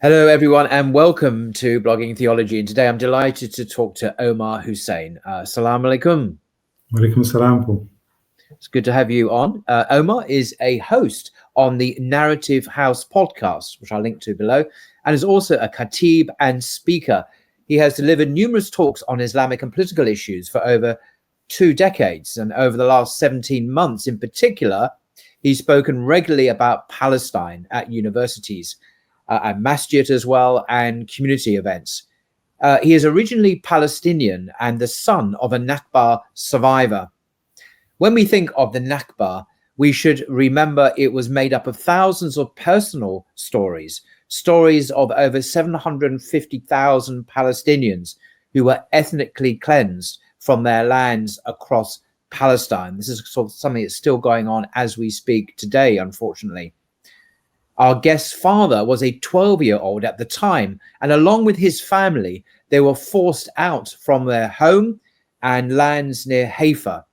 Hello, everyone, and welcome to Blogging Theology. And today I'm delighted to talk to Omar Hussein. Assalamu alaikum. Walaikum salam, Paul. It's good to have you on. Omar is a host on the Narrative House podcast, which I'll link to below, and is also a khatib and speaker. He has delivered numerous talks on Islamic and political issues for over 2 decades. And over the last 17 months in particular, he's spoken regularly about Palestine at universities. And masjid as well, and community events. He is originally Palestinian and the son of a Nakba survivor. When we think of the Nakba, we should remember it was made up of thousands of personal stories of over 750,000 Palestinians who were ethnically cleansed from their lands across Palestine. This is sort of something that's still going on as we speak today, unfortunately. Our guest's father was a 12-year-old at the time, and along with his family, they were forced out from their home and lands near Haifa.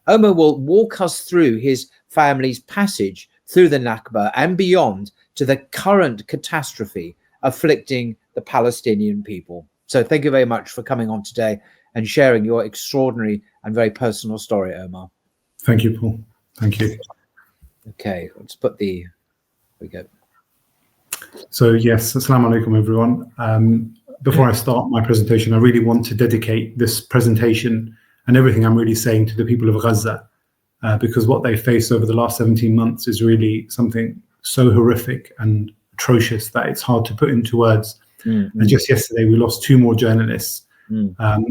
Omar will walk us through his family's passage through the Nakba and beyond to the current catastrophe afflicting the Palestinian people. So thank you very much for coming on today and sharing your extraordinary and very personal story, Omar. Thank you, Paul. Thank you. Okay, let's put the... we go. So yes, assalamu alaikum, everyone. Before I start my presentation, I really want to dedicate this presentation and everything I'm really saying to the people of Gaza, because what they faced over the last 17 months is really something so horrific and atrocious that it's hard to put into words. And just yesterday, we lost 2 more journalists.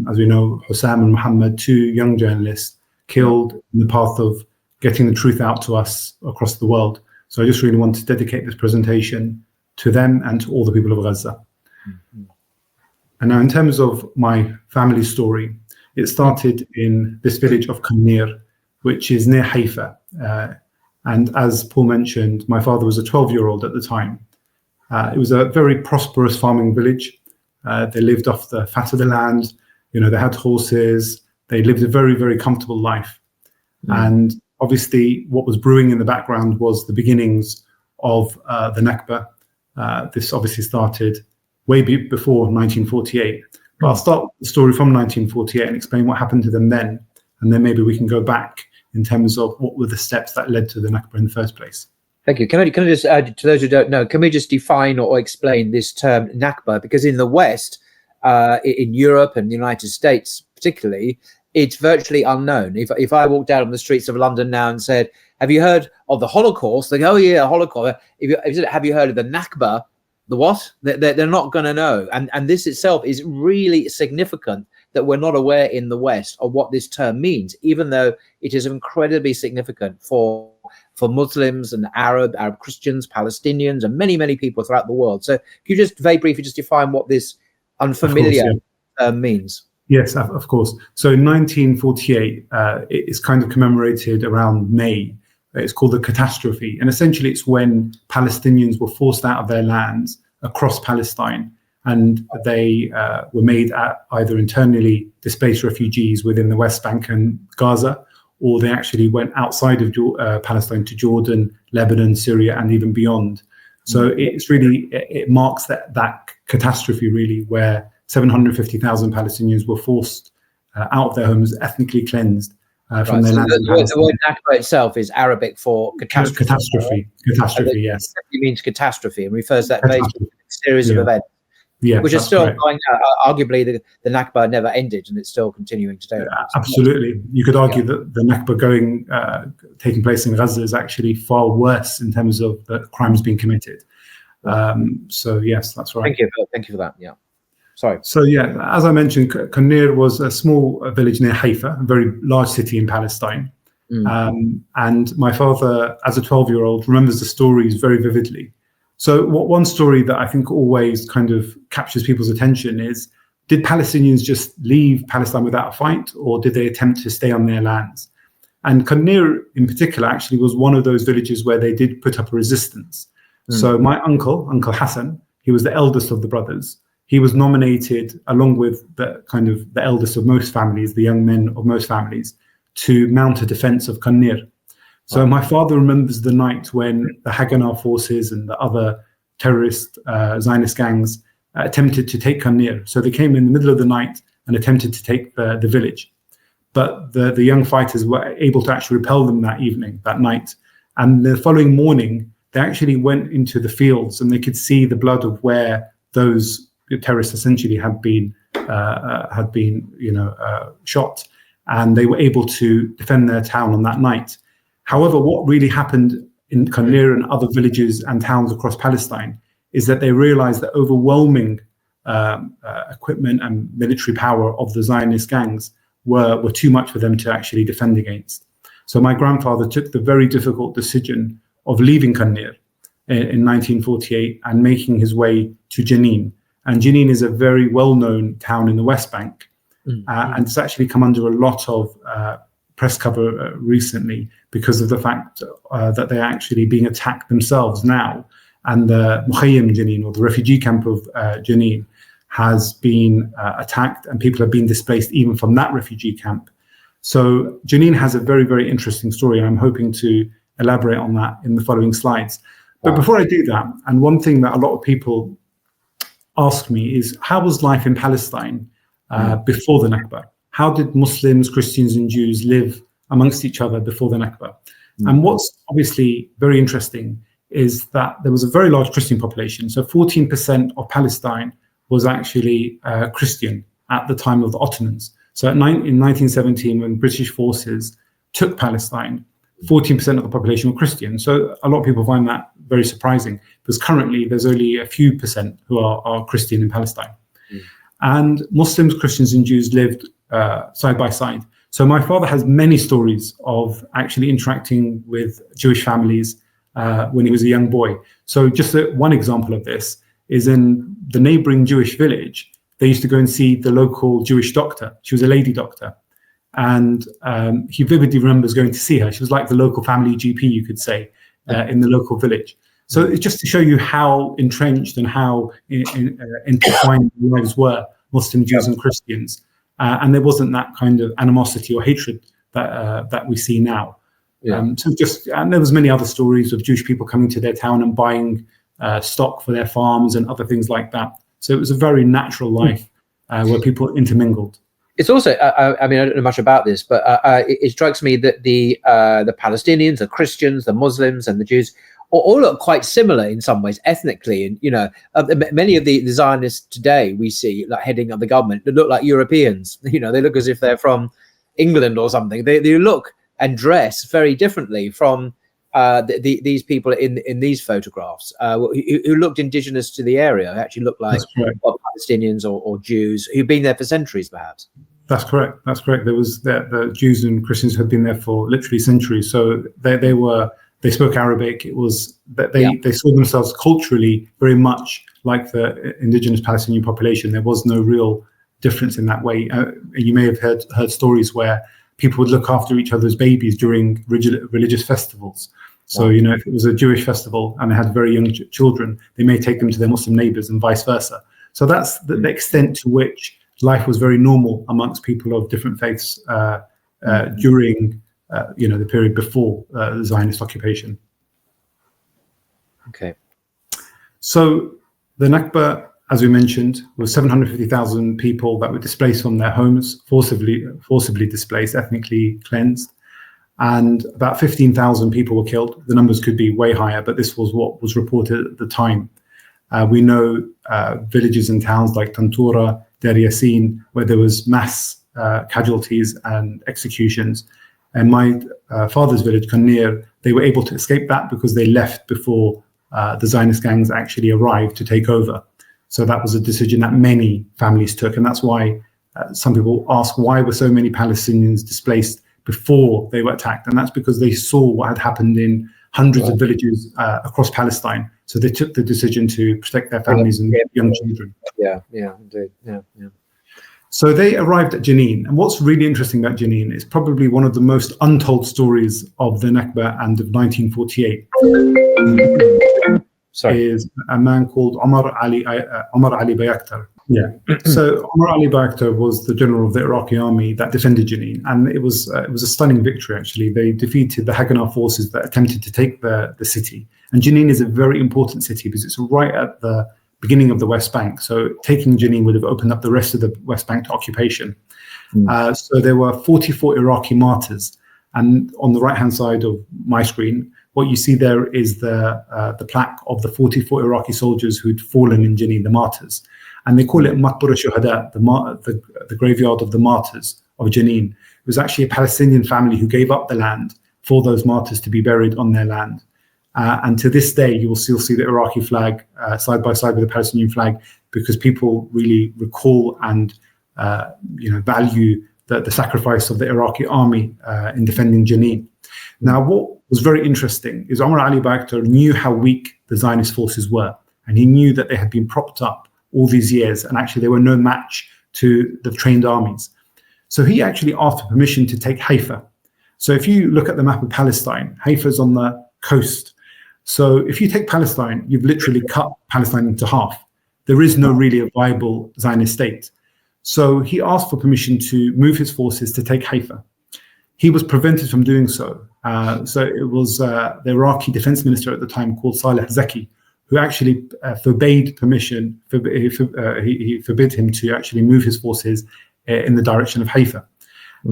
As we know, Hussam and Muhammad, 2 young journalists killed in the path of getting the truth out to us across the world. So I just really want to dedicate this presentation to them and to all the people of Gaza. And now in terms of my family story, it started in this village of Karameh, which is near Haifa. And as Paul mentioned, my father was a 12-year-old at the time. It was a very prosperous farming village. They lived off the fat of the land. You know, they had horses. They lived a very, very comfortable life. And obviously, what was brewing in the background was the beginnings of the Nakba. This obviously started way before 1948. But I'll start the story from 1948 and explain what happened to them then. And then maybe we can go back in terms of what were the steps that led to the Nakba in the first place. Thank you. Can I just add, to those who don't know, can we just define or explain this term Nakba? Because in the West, in Europe and the United States particularly, it's virtually unknown. If I walked out on the streets of London now and said, have you heard of the Holocaust? They go, oh yeah, Holocaust. Have you heard of the Nakba? The what? They're not going to know. And this itself is really significant that we're not aware in the West of what this term means, even though it is incredibly significant for Muslims and Arab Christians, Palestinians, and many, many people throughout the world. So can you just very briefly just define what this unfamiliar term means? Yes, of course. So in 1948, it's kind of commemorated around May. It's called the catastrophe. And essentially, it's when Palestinians were forced out of their lands across Palestine. And they were made either internally displaced refugees within the West Bank and Gaza, or they actually went outside of Palestine to Jordan, Lebanon, Syria, and even beyond. So it's really, it marks that catastrophe, really, where 750,000 Palestinians were forced out of their homes, ethnically cleansed from their lands. The word Nakba itself is Arabic for catastrophe. Catastrophe, yes. It means catastrophe and refers to that series of events, which are still going on. Arguably, the Nakba never ended and it's still continuing today. Absolutely. You could argue that the Nakba taking place in Gaza is actually far worse in terms of the crimes being committed. So, yes, that's right. Thank you for that. Yeah. Sorry. So yeah, as I mentioned, Karameh was a small village near Haifa, a very large city in Palestine. And my father, as a 12-year-old, remembers the stories very vividly. So one story that I think always kind of captures people's attention is, did Palestinians just leave Palestine without a fight, or did they attempt to stay on their lands? And Karameh in particular actually was one of those villages where they did put up a resistance. So my Uncle Hassan, he was the eldest of the brothers. He was nominated, along with the eldest of most families, the young men of most families, to mount a defense of Karameh. So my father remembers the night when the Haganah forces and the other terrorist Zionist gangs attempted to take Kanir. So they came in the middle of the night and attempted to take the village. But the young fighters were able to actually repel them that night. And the following morning, they actually went into the fields and they could see the blood of where those terrorists essentially had been shot. And they were able to defend their town on that night. However, what really happened in Kanir and other villages and towns across Palestine is that they realized that overwhelming equipment and military power of the Zionist gangs were too much for them to actually defend against. So my grandfather took the very difficult decision of leaving Kanir in 1948 and making his way to Jenin. And Jenin is a very well-known town in the West Bank. And it's actually come under a lot of press cover recently because of the fact that they're actually being attacked themselves now. And the Mukhayyam Jenin, or the refugee camp of Jenin, has been attacked, and people have been displaced even from that refugee camp. So Jenin has a very, very interesting story, and I'm hoping to elaborate on that in the following slides. But before I do that, and one thing that a lot of people ask me is, how was life in Palestine before the Nakba? How did Muslims, Christians, and Jews live amongst each other before the Nakba? And what's obviously very interesting is that there was a very large Christian population. So 14% of Palestine was actually Christian at the time of the Ottomans. So in 1917, when British forces took Palestine, 14% of the population were Christian. So a lot of people find that very surprising, because currently there's only a few percent who are Christian in Palestine. And Muslims, Christians, and Jews lived side by side. So my father has many stories of actually interacting with Jewish families when he was a young boy. So just one example of this is in the neighboring Jewish village. They used to go and see the local Jewish doctor. She was a lady doctor. And he vividly remembers going to see her. She was like the local family GP, you could say, in the local village. So it's just to show you how entrenched and how intertwined the lives were, Muslim, Jews, and Christians. And there wasn't that kind of animosity or hatred that we see now. And there was many other stories of Jewish people coming to their town and buying stock for their farms and other things like that. So it was a very natural life where people intermingled. It's also, I mean, I don't know much about this, but it strikes me that the Palestinians, the Christians, the Muslims, and the Jews all look quite similar in some ways ethnically. And many of the Zionists today we see, like heading up the government, they look like Europeans. They look as if they're from England or something. They look and dress very differently from these people in these photographs who looked indigenous to the area, who actually looked like Palestinians or Jews who've been there for centuries, perhaps. That's correct. There was the Jews and Christians had been there for literally centuries. So they spoke Arabic. It was that they saw themselves culturally very much like the indigenous Palestinian population. There was no real difference in that way. You may have heard stories where people would look after each other's babies during religious festivals. So, if it was a Jewish festival and they had very young children, they may take them to their Muslim neighbors and vice versa. So that's the extent to which life was very normal amongst people of different faiths during, the period before the Zionist occupation. Okay. So the Nakba, as we mentioned, was 750,000 people that were displaced from their homes, forcibly displaced, ethnically cleansed. And about 15,000 people were killed. The numbers could be way higher, but this was what was reported at the time. We know villages and towns like Tantura, Deir Yassin, where there was mass casualties and executions. And my father's village, Kanir, they were able to escape that because they left before the Zionist gangs actually arrived to take over. So that was a decision that many families took. And that's why some people ask, why were so many Palestinians displaced before they were attacked? And that's because they saw what had happened in hundreds of villages across Palestine. So they took the decision to protect their families and young children. Yeah, indeed. Yeah. So they arrived at Jenin. And what's really interesting about Jenin is probably one of the most untold stories of the Nakba and of 1948. Is a man called Omar Ali Bayaktar. Yeah. So Omar Ali Bakhtar was the general of the Iraqi army that defended Jenin, and it was a stunning victory. Actually, they defeated the Haganah forces that attempted to take the city. And Jenin is a very important city because it's right at the beginning of the West Bank. So taking Jenin would have opened up the rest of the West Bank to occupation. So there were 44 Iraqi martyrs, and on the right-hand side of my screen, what you see there is the plaque of the 44 Iraqi soldiers who'd fallen in Jenin, the martyrs. And they call it Maqbara Shuhada, the graveyard of the martyrs of Jenin. It was actually a Palestinian family who gave up the land for those martyrs to be buried on their land. And to this day, you will still see the Iraqi flag side by side with the Palestinian flag, because people really recall and value the sacrifice of the Iraqi army in defending Jenin. Now, what was very interesting is Omar Ali Bakhtar knew how weak the Zionist forces were, and he knew that they had been propped up all these years, and actually they were no match to the trained armies. So he actually asked for permission to take Haifa. So if you look at the map of Palestine, Haifa is on the coast. So if you take Palestine, you've literally cut Palestine into half. There is no really a viable Zionist state. So he asked for permission to move his forces to take Haifa. He was prevented from doing so. So it was the Iraqi defense minister at the time called Saleh Zaki, who actually forbade permission. He forbid him to actually move his forces in the direction of Haifa.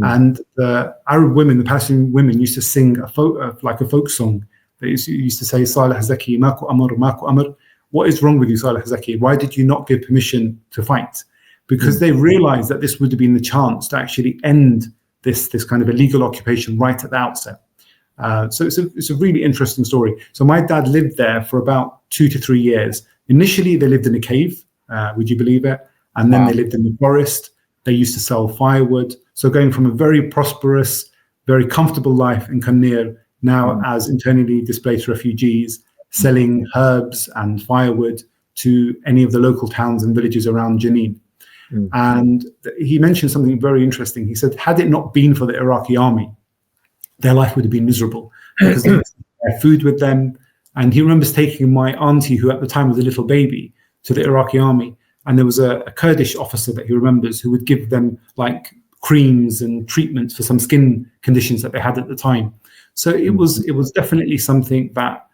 And the Arab women, the Palestinian women, used to sing a folk song. They used to say, Saleh Zaki, Maku Amr, Maku Amr. What is wrong with you, Saleh Zaki? Why did you not give permission to fight? Because they realized that this would have been the chance to actually end this kind of illegal occupation right at the outset. So it's a really interesting story. So my dad lived there for about 2 to 3 years. Initially, they lived in a cave, would you believe it? And then they lived in the forest. They used to sell firewood. So going from a very prosperous, very comfortable life in Karameh, now as internally displaced refugees, selling herbs and firewood to any of the local towns and villages around Jenin. And he mentioned something very interesting. He said, had it not been for the Iraqi army, their life would have been miserable because they had food with them. And he remembers taking my auntie, who at the time was a little baby, to the Iraqi army. And there was a Kurdish officer that he remembers who would give them like creams and treatments for some skin conditions that they had at the time. So it was definitely something that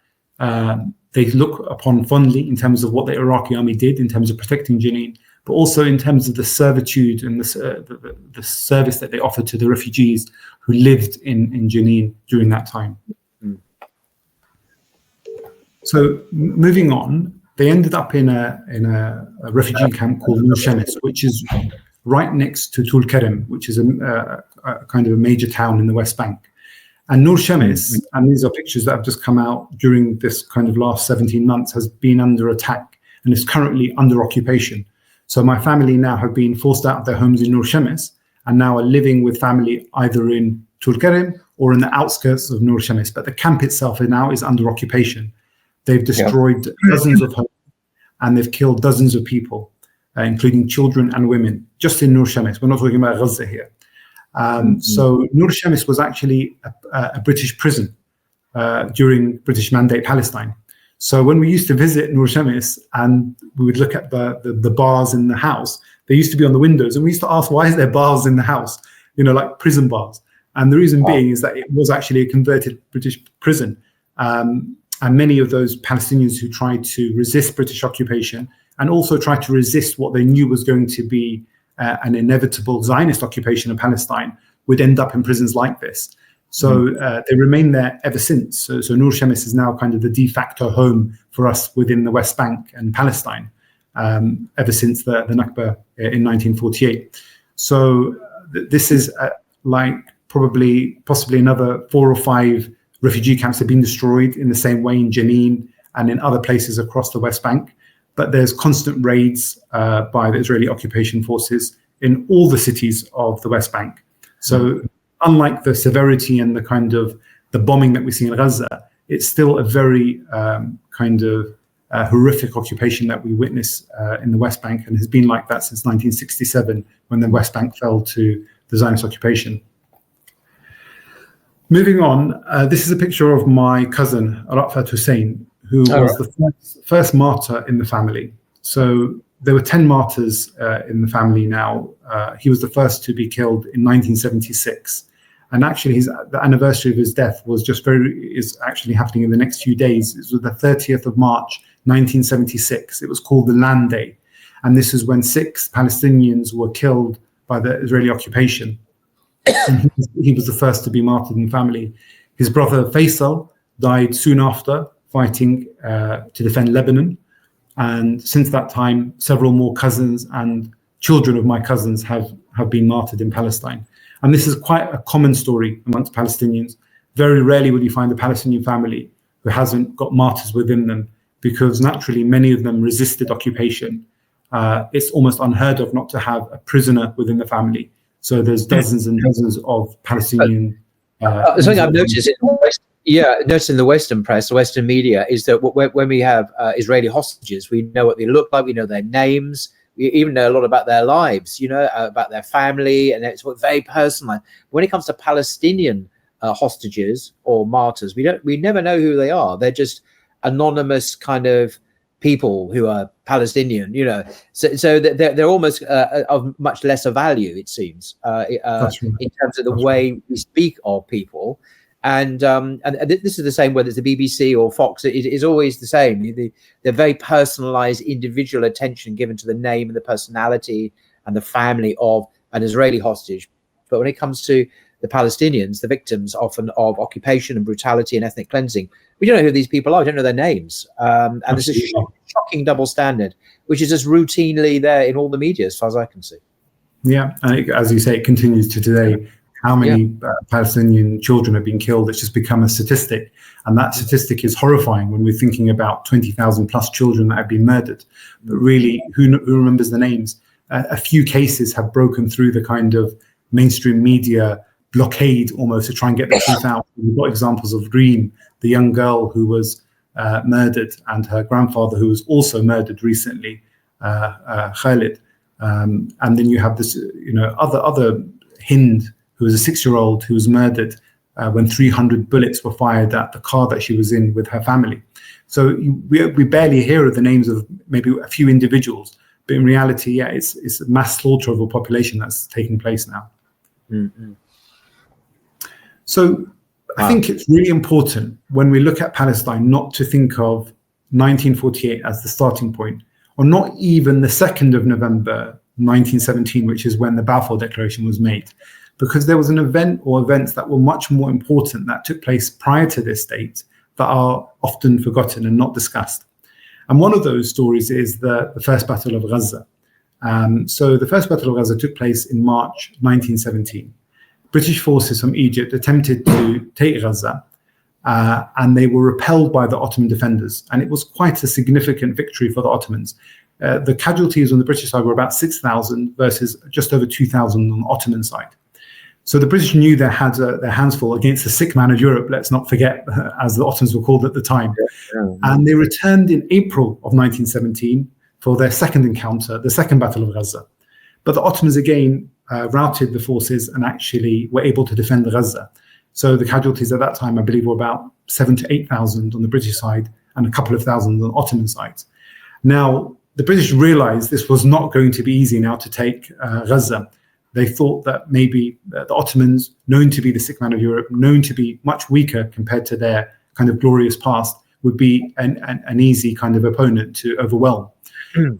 they look upon fondly in terms of what the Iraqi army did in terms of protecting Jenin, but also in terms of the servitude and the service that they offered to the refugees who lived in Jenin during that time. So moving on, they ended up in a refugee camp called Nur Shemes, which is right next to Tulkarem, which is a kind of a major town in the West Bank. And Nur Shemes, and these are pictures that have just come out during this kind of last 17 months, has been under attack and is currently under occupation. So my family now have been forced out of their homes in Nur Shemes and now are living with family either in Tulkarem or in the outskirts of Nur Shemes. But the camp itself now is under occupation. They've destroyed dozens of homes and they've killed dozens of people, including children and women, just in Nur Shemes. We're not talking about Gaza here. So Nur Shemes was actually a British prison during British Mandate Palestine. So when we used to visit Nur Shemes and we would look at the bars in the house, they used to be on the windows, and we used to ask, why is there bars in the house? You know, like prison bars. And the reason being is that it was actually a converted British prison. And many of those Palestinians who tried to resist British occupation and also tried to resist what they knew was going to be an inevitable Zionist occupation of Palestine would end up in prisons like this. So they remain there ever since. So Nur Shemes is now kind of the de facto home for us within the West Bank and Palestine, ever since the Nakba in 1948. So this is like possibly another 4 or 5 refugee camps have been destroyed in the same way in Jenin and in other places across the West Bank. But there's constant raids by the Israeli occupation forces in all the cities of the West Bank. So unlike the severity and the kind of the bombing that we see in Gaza, it's still a very kind of horrific occupation that we witness in the West Bank, and has been like that since 1967 when the West Bank fell to the Zionist occupation. Moving on, this is a picture of my cousin, Rafat Hussein, who was the first martyr in the family. So there were 10 martyrs in the family now. He was the first to be killed in 1976. And actually, the anniversary of his death is actually happening in the next few days. It was the 30th of March, 1976. It was called the Land Day. And this is when 6 Palestinians were killed by the Israeli occupation. And he was the first to be martyred in the family. His brother Faisal died soon after, fighting to defend Lebanon. And since that time, several more cousins and children of my cousins have been martyred in Palestine. And this is quite a common story amongst Palestinians. Very rarely will you find a Palestinian family who hasn't got martyrs within them, because naturally many of them resisted occupation. It's almost unheard of not to have a prisoner within the family. So there's dozens and dozens of Palestinian. Something I've noticed in the Western press, the Western media, is that when we have Israeli hostages, we know what they look like, we know their names. We even know a lot about their lives, about their family, and it's very personalized. When it comes to Palestinian hostages or martyrs, we never know who they are. They're just anonymous kind of people who are Palestinian, So they're almost of much lesser value, it seems, in terms of the way we speak of people. And this is the same whether it's the BBC or Fox. It is always the same. The very personalized, individual attention given to the name and the personality and the family of an Israeli hostage. But when it comes to the Palestinians, the victims often of occupation and brutality and ethnic cleansing, we don't know who these people are. We don't know their names. And there's a shocking double standard, which is just routinely there in all the media, as far as I can see. Yeah, and as you say, it continues to today. How many Palestinian children have been killed? It's just become a statistic. And that statistic is horrifying when we're thinking about 20,000 plus children that have been murdered. But really, who remembers the names? A few cases have broken through the kind of mainstream media blockade almost to try and get the truth out. We've got examples of Reem, the young girl who was murdered, and her grandfather who was also murdered recently, Khalid. And then you have this, other Hind, who was a 6-year-old who was murdered when 300 bullets were fired at the car that she was in with her family. So we barely hear of the names of maybe a few individuals, but in reality, it's a mass slaughter of a population that's taking place now. Mm-hmm. So I think it's really important when we look at Palestine not to think of 1948 as the starting point, or not even the 2nd of November 1917, which is when the Balfour Declaration was made, because there was an event or events that were much more important that took place prior to this date that are often forgotten and not discussed. And one of those stories is the First Battle of Gaza. So the First Battle of Gaza took place in March 1917. British forces from Egypt attempted to take Gaza, and they were repelled by the Ottoman defenders. And it was quite a significant victory for the Ottomans. The casualties on the British side were about 6,000 versus just over 2,000 on the Ottoman side. So the British knew they had their hands full against the sick man of Europe, let's not forget, as the Ottomans were called at the time. And they returned in April of 1917 for their second encounter, the Second Battle of Gaza. But the Ottomans again routed the forces and actually were able to defend Gaza. So the casualties at that time, I believe, were about 7,000 to 8,000 on the British side and a couple of thousand on the Ottoman side. Now, the British realized this was not going to be easy now to take Gaza. They thought that maybe the Ottomans, known to be the sick man of Europe, known to be much weaker compared to their kind of glorious past, would be an easy kind of opponent to overwhelm.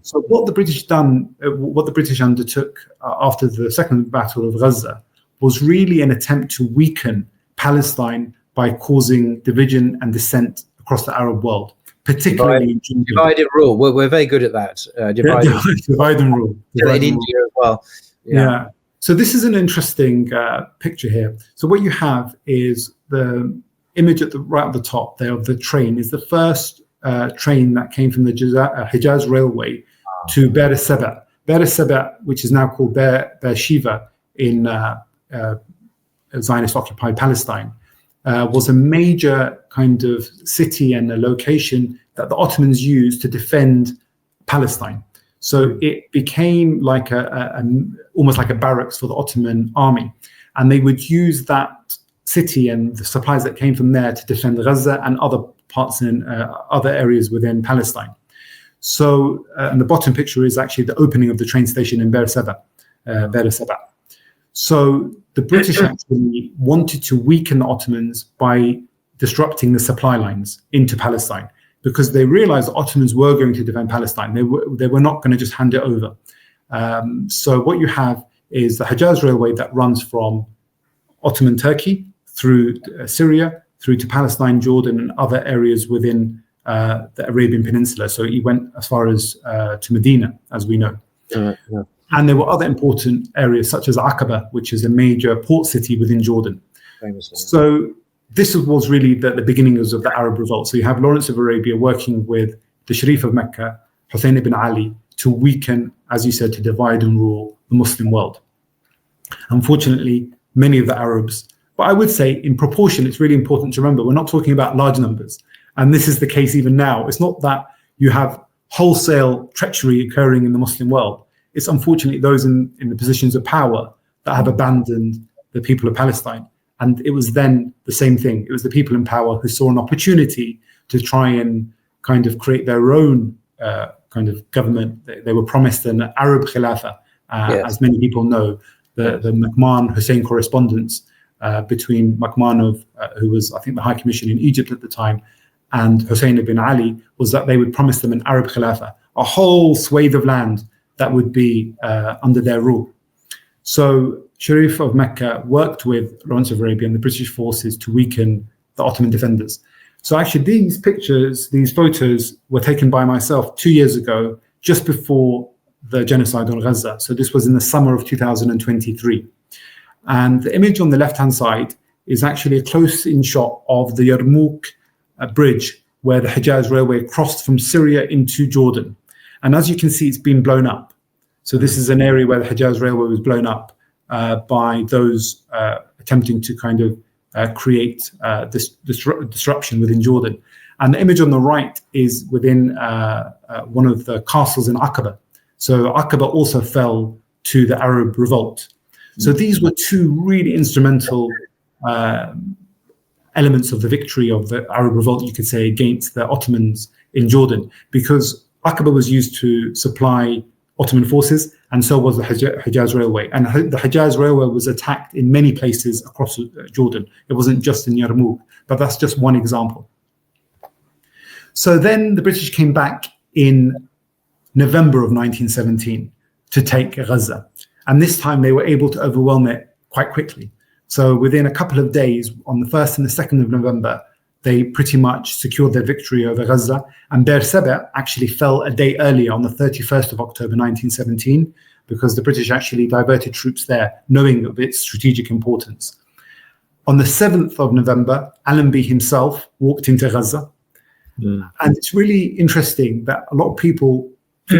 So what the British undertook after the Second Battle of Gaza was really an attempt to weaken Palestine by causing division and dissent across the Arab world, particularly in Jordan. Divide and rule. We're very good at that. Divide and rule. In India as well. Yeah. So this is an interesting picture here. So what you have is the image right at the top there of the train is the first train that came from the Hijaz Railway to Be'er Seba. Be'er Seba, which is now called Beersheba in Zionist-occupied Palestine, was a major kind of city and a location that the Ottomans used to defend Palestine. So it became like almost like a barracks for the Ottoman army. And they would use that city and the supplies that came from there to defend Gaza and other parts in other areas within Palestine. So, and the bottom picture is actually the opening of the train station in Beer Seba. So the British actually wanted to weaken the Ottomans by disrupting the supply lines into Palestine, because they realized the Ottomans were going to defend Palestine. They were not going to just hand it over. So what you have is the Hejaz Railway that runs from Ottoman Turkey through Syria, through to Palestine, Jordan, and other areas within the Arabian Peninsula. So he went as far as to Medina, as we know. Yeah. And there were other important areas such as Aqaba, which is a major port city within Jordan. Famously. So this was really the beginnings of the Arab revolt. So you have Lawrence of Arabia working with the Sharif of Mecca, Hussein ibn Ali, to weaken, as you said, to divide and rule the Muslim world. Unfortunately, many of the Arabs, but I would say in proportion, it's really important to remember, we're not talking about large numbers. And this is the case even now. It's not that you have wholesale treachery occurring in the Muslim world. It's unfortunately those in the positions of power that have abandoned the people of Palestine. And it was then the same thing. It was the people in power who saw an opportunity to try and kind of create their own kind of government. They were promised an Arab Khilafah, as many people know. The McMahon-Hussein correspondence between McMahon, who was, I think, the High Commissioner in Egypt at the time, and Hussein ibn Ali, was that they would promise them an Arab Khilafah, a whole swathe of land that would be under their rule. So Sharif of Mecca worked with Lawrence of Arabia and the British forces to weaken the Ottoman defenders. So actually these pictures, these photos were taken by myself 2 years ago, just before the genocide on Gaza. So this was in the summer of 2023. And the image on the left-hand side is actually a close-in shot of the Yarmouk bridge, where the Hejaz Railway crossed from Syria into Jordan. And as you can see, it's been blown up. So this is an area where the Hejaz Railway was blown up by those attempting to kind of create this disruption within Jordan. And the image on the right is within one of the castles in Aqaba. So Aqaba also fell to the Arab revolt. So these were two really instrumental elements of the victory of the Arab revolt, you could say, against the Ottomans in Jordan, because Aqaba was used to supply Ottoman forces, and so was the Hejaz Railway. And the Hejaz Railway was attacked in many places across Jordan. It wasn't just in Yarmouk, but that's just one example. So then the British came back in November of 1917 to take Gaza. And this time they were able to overwhelm it quite quickly. So within a couple of days, on the 1st and the 2nd of November, they pretty much secured their victory over Gaza. And Beer Seba actually fell a day earlier, on the 31st of October 1917, because the British actually diverted troops there, knowing of its strategic importance. On the 7th of November, Allenby himself walked into Gaza. And it's really interesting that a lot of people are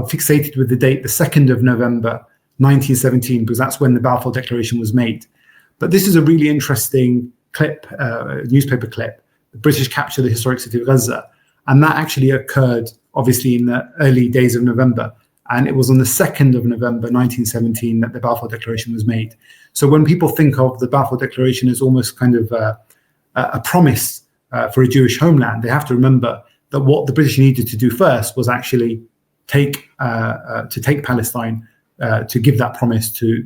fixated with the date, the 2nd of November, 1917, because that's when the Balfour Declaration was made. But this is a really interesting clip, newspaper clip. The British captured the historic city of Gaza, and that actually occurred, obviously, in the early days of November. And it was on the 2nd of November, 1917, that the Balfour Declaration was made. So when people think of the Balfour Declaration as almost kind of a promise for a Jewish homeland, they have to remember that what the British needed to do first was actually take Palestine, to give that promise to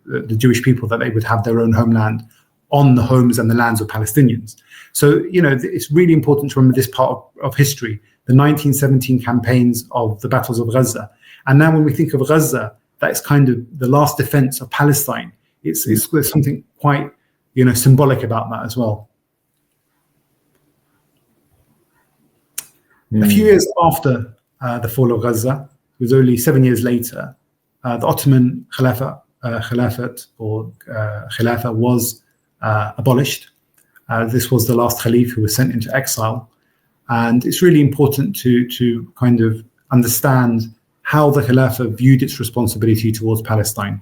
the Jewish people that they would have their own homeland on the homes and the lands of Palestinians. So, you know, it's really important to remember this part of history, the 1917 campaigns of the battles of Gaza. And now when we think of Gaza, that's kind of the last defense of Palestine. There's something quite, you know, symbolic about that as well. A few years after the fall of Gaza, it was only 7 years later, the Ottoman Caliphate or Khilafah was abolished. This was the last Caliph who was sent into exile. And it's really important to kind of understand how the Khilafah viewed its responsibility towards Palestine.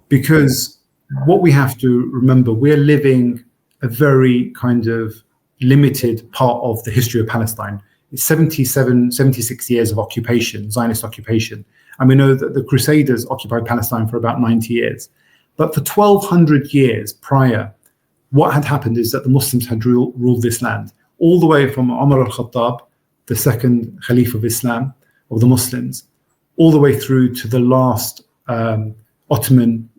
Because what we have to remember, we're living a very kind of limited part of the history of Palestine. It's 76 years of occupation, Zionist occupation. And we know that the Crusaders occupied Palestine for about 90 years. But for 1,200 years prior, what had happened is that the Muslims had ruled this land, all the way from Umar al-Khattab the second Caliph of Islam, of the Muslims, all the way through to the last Ottoman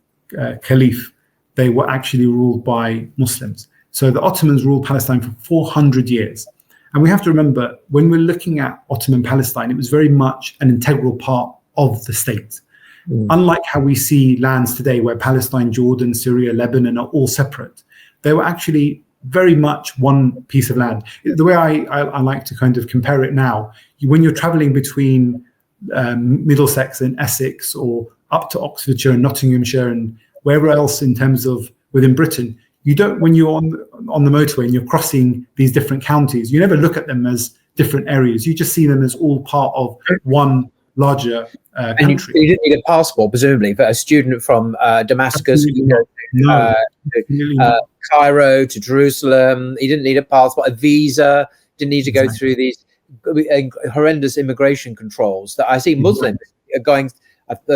Caliph, they were actually ruled by Muslims. So the Ottomans ruled Palestine for 400 years. And we have to remember, when we're looking at Ottoman Palestine, it was very much an integral part of the state. Unlike how we see lands today where Palestine, Jordan, Syria, Lebanon are all separate, they were actually very much one piece of land. The way I like to kind of compare it now, when you're traveling between Middlesex and Essex, or up to Oxfordshire and Nottinghamshire and wherever else in terms of within Britain, you don't, when you're on the motorway and you're crossing these different counties, you never look at them as different areas. You just see them as all part of one larger country. And you didn't need a passport, presumably, for a student from Damascus, Cairo to Jerusalem. He didn't need a passport, a visa, didn't need to go through these horrendous immigration controls that I see Muslims are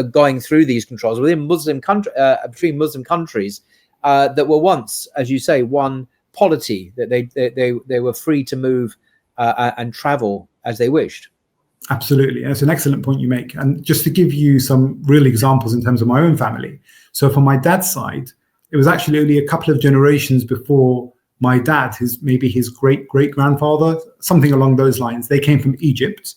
going through these controls within Muslim country, between Muslim countries that were once, as you say, one polity, that they were free to move and travel as they wished. Absolutely. And it's an excellent point you make. And just to give you some real examples in terms of my own family. So from my dad's side, it was actually only a couple of generations before my dad, maybe his great-great-grandfather, something along those lines. They came from Egypt.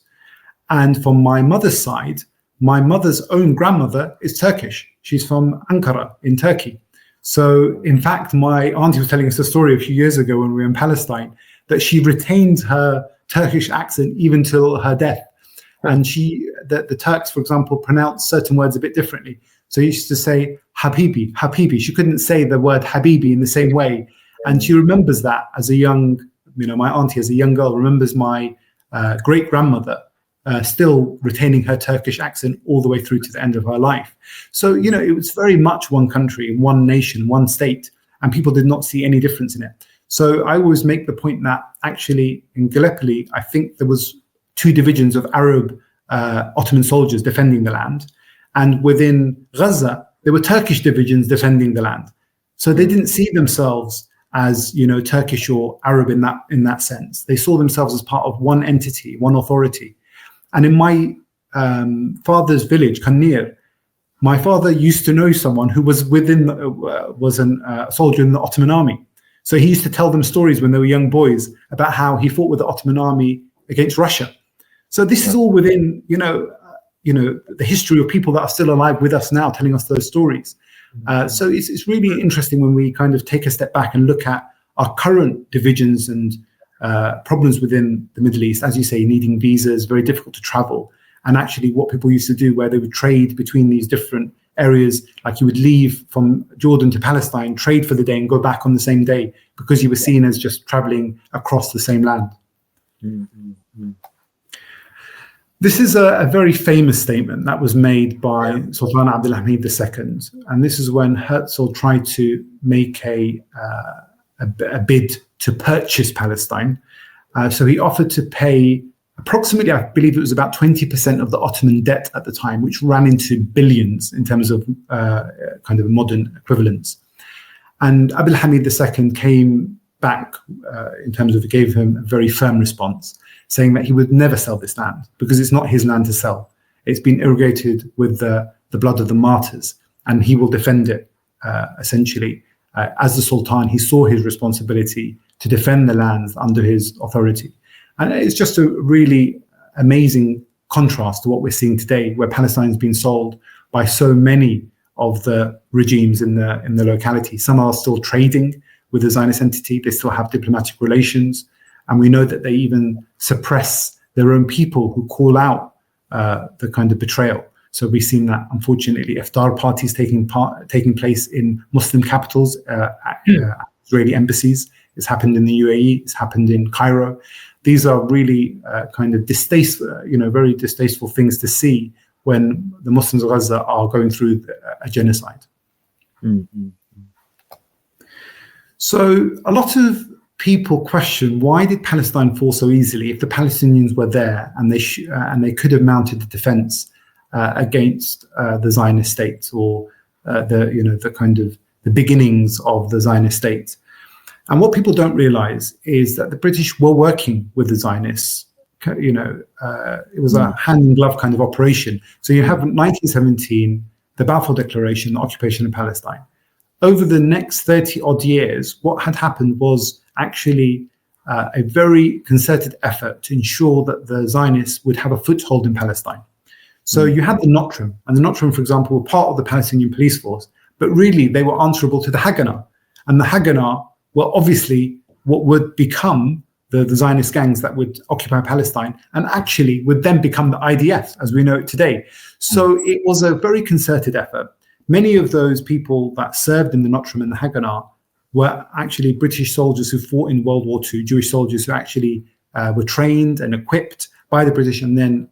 And from my mother's side, my mother's own grandmother is Turkish. She's from Ankara in Turkey. So in fact, my auntie was telling us a story a few years ago when we were in Palestine, that she retained her Turkish accent even till her death. And the Turks, for example, pronounce certain words a bit differently. So he used to say Habibi, Habibi. She couldn't say the word Habibi in the same way. And she remembers that as a young, my auntie as a young girl remembers my great-grandmother still retaining her Turkish accent all the way through to the end of her life. So, it was very much one country, one nation, one state, and people did not see any difference in it. So I always make the point that actually in Gallipoli, I think there was two divisions of Arab Ottoman soldiers defending the land. And within Gaza, there were Turkish divisions defending the land. So they didn't see themselves as, Turkish or Arab in that sense. They saw themselves as part of one entity, one authority. And in my father's village, Kanir, my father used to know someone who was a soldier in the Ottoman army. So he used to tell them stories when they were young boys about how he fought with the Ottoman army against Russia. So this is all within, the history of people that are still alive with us now, telling us those stories. So it's really interesting when we kind of take a step back and look at our current divisions and problems within the Middle East. As you say, needing visas, very difficult to travel. And actually what people used to do, where they would trade between these different areas, like you would leave from Jordan to Palestine, trade for the day and go back on the same day, because you were seen as just traveling across the same land. Mm-hmm. This is a very famous statement that was made by Sultan Abdulhamid II. And this is when Herzl tried to make a bid to purchase Palestine. So he offered to pay approximately, I believe it was about 20% of the Ottoman debt at the time, which ran into billions in terms of kind of modern equivalents. And Abdulhamid II came back in terms of, gave him a very firm response, saying that he would never sell this land because it's not his land to sell. It's been irrigated with the blood of the martyrs, and he will defend it, essentially. As the Sultan, he saw his responsibility to defend the lands under his authority. And it's just a really amazing contrast to what we're seeing today, where Palestine's been sold by so many of the regimes in the locality. Some are still trading with the Zionist entity. They still have diplomatic relations. And we know that they even suppress their own people who call out the kind of betrayal. So we've seen that, unfortunately, iftar parties taking place in Muslim capitals, Israeli embassies. It's happened in the UAE. It's happened in Cairo. These are really kind of distasteful, very distasteful things to see when the Muslims of Gaza are going through a genocide. Mm-hmm. So a lot of people question, why did Palestine fall so easily if the Palestinians were there and they could have mounted the defense against the Zionist state, or the beginnings of the Zionist state? And what people don't realize is that the British were working with the Zionists it was a hand in glove kind of operation. So you have 1917, the Balfour Declaration, the occupation of Palestine. Over the next 30 odd years, what had happened was actually a very concerted effort to ensure that the Zionists would have a foothold in Palestine. So you had the Notrim, and the Notrim, for example, were part of the Palestinian police force, but really they were answerable to the Haganah. And the Haganah were obviously what would become the Zionist gangs that would occupy Palestine, and actually would then become the IDF as we know it today. So it was a very concerted effort. Many of those people that served in the Notrim and the Haganah were actually British soldiers who fought in World War II, Jewish soldiers who actually were trained and equipped by the British and then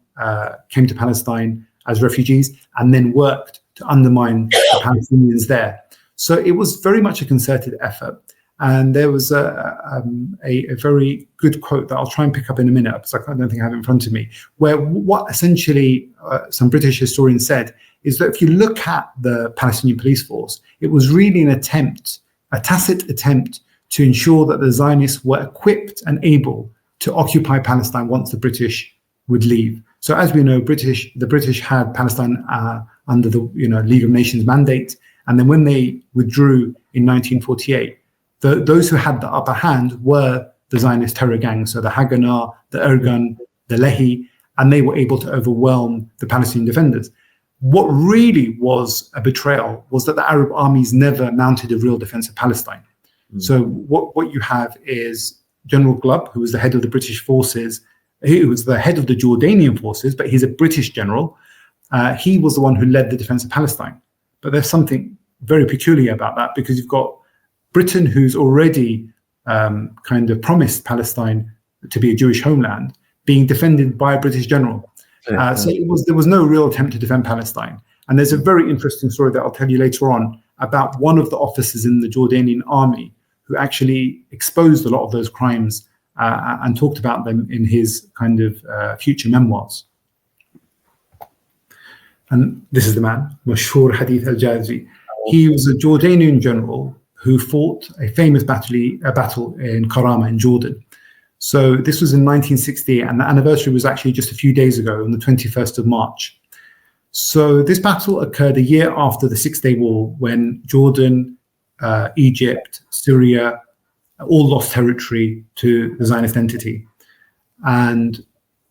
came to Palestine as refugees and then worked to undermine the Palestinians there. So it was very much a concerted effort. And there was a very good quote that I'll try and pick up in a minute, because I don't think I have it in front of me, where what essentially some British historians said is that if you look at the Palestinian police force, it was really a tacit attempt to ensure that the Zionists were equipped and able to occupy Palestine once the British would leave. So as we know, the British had Palestine under the League of Nations mandate, and then when they withdrew in 1948, those who had the upper hand were the Zionist terror gangs, so the Haganah, the Irgun, the Lehi, and they were able to overwhelm the Palestinian defenders. What really was a betrayal was that the Arab armies never mounted a real defense of Palestine. So what you have is General Glubb, who was the head of the British forces. He was the head of the Jordanian forces, but he's a British general. He was the one who led the defense of Palestine. But there's something very peculiar about that, because you've got Britain, who's already kind of promised Palestine to be a Jewish homeland, being defended by a British general. So there was no real attempt to defend Palestine. And there's a very interesting story that I'll tell you later on about one of the officers in the Jordanian army who actually exposed a lot of those crimes and talked about them in his kind of future memoirs. And this is the man, Mashhur Hadith al-Jazi. He was a Jordanian general who fought a famous battle in Karameh in Jordan. So this was in 1968, and the anniversary was actually just a few days ago, on the 21st of March. So this battle occurred a year after the Six-Day War, when Jordan, Egypt, Syria, all lost territory to the Zionist entity. And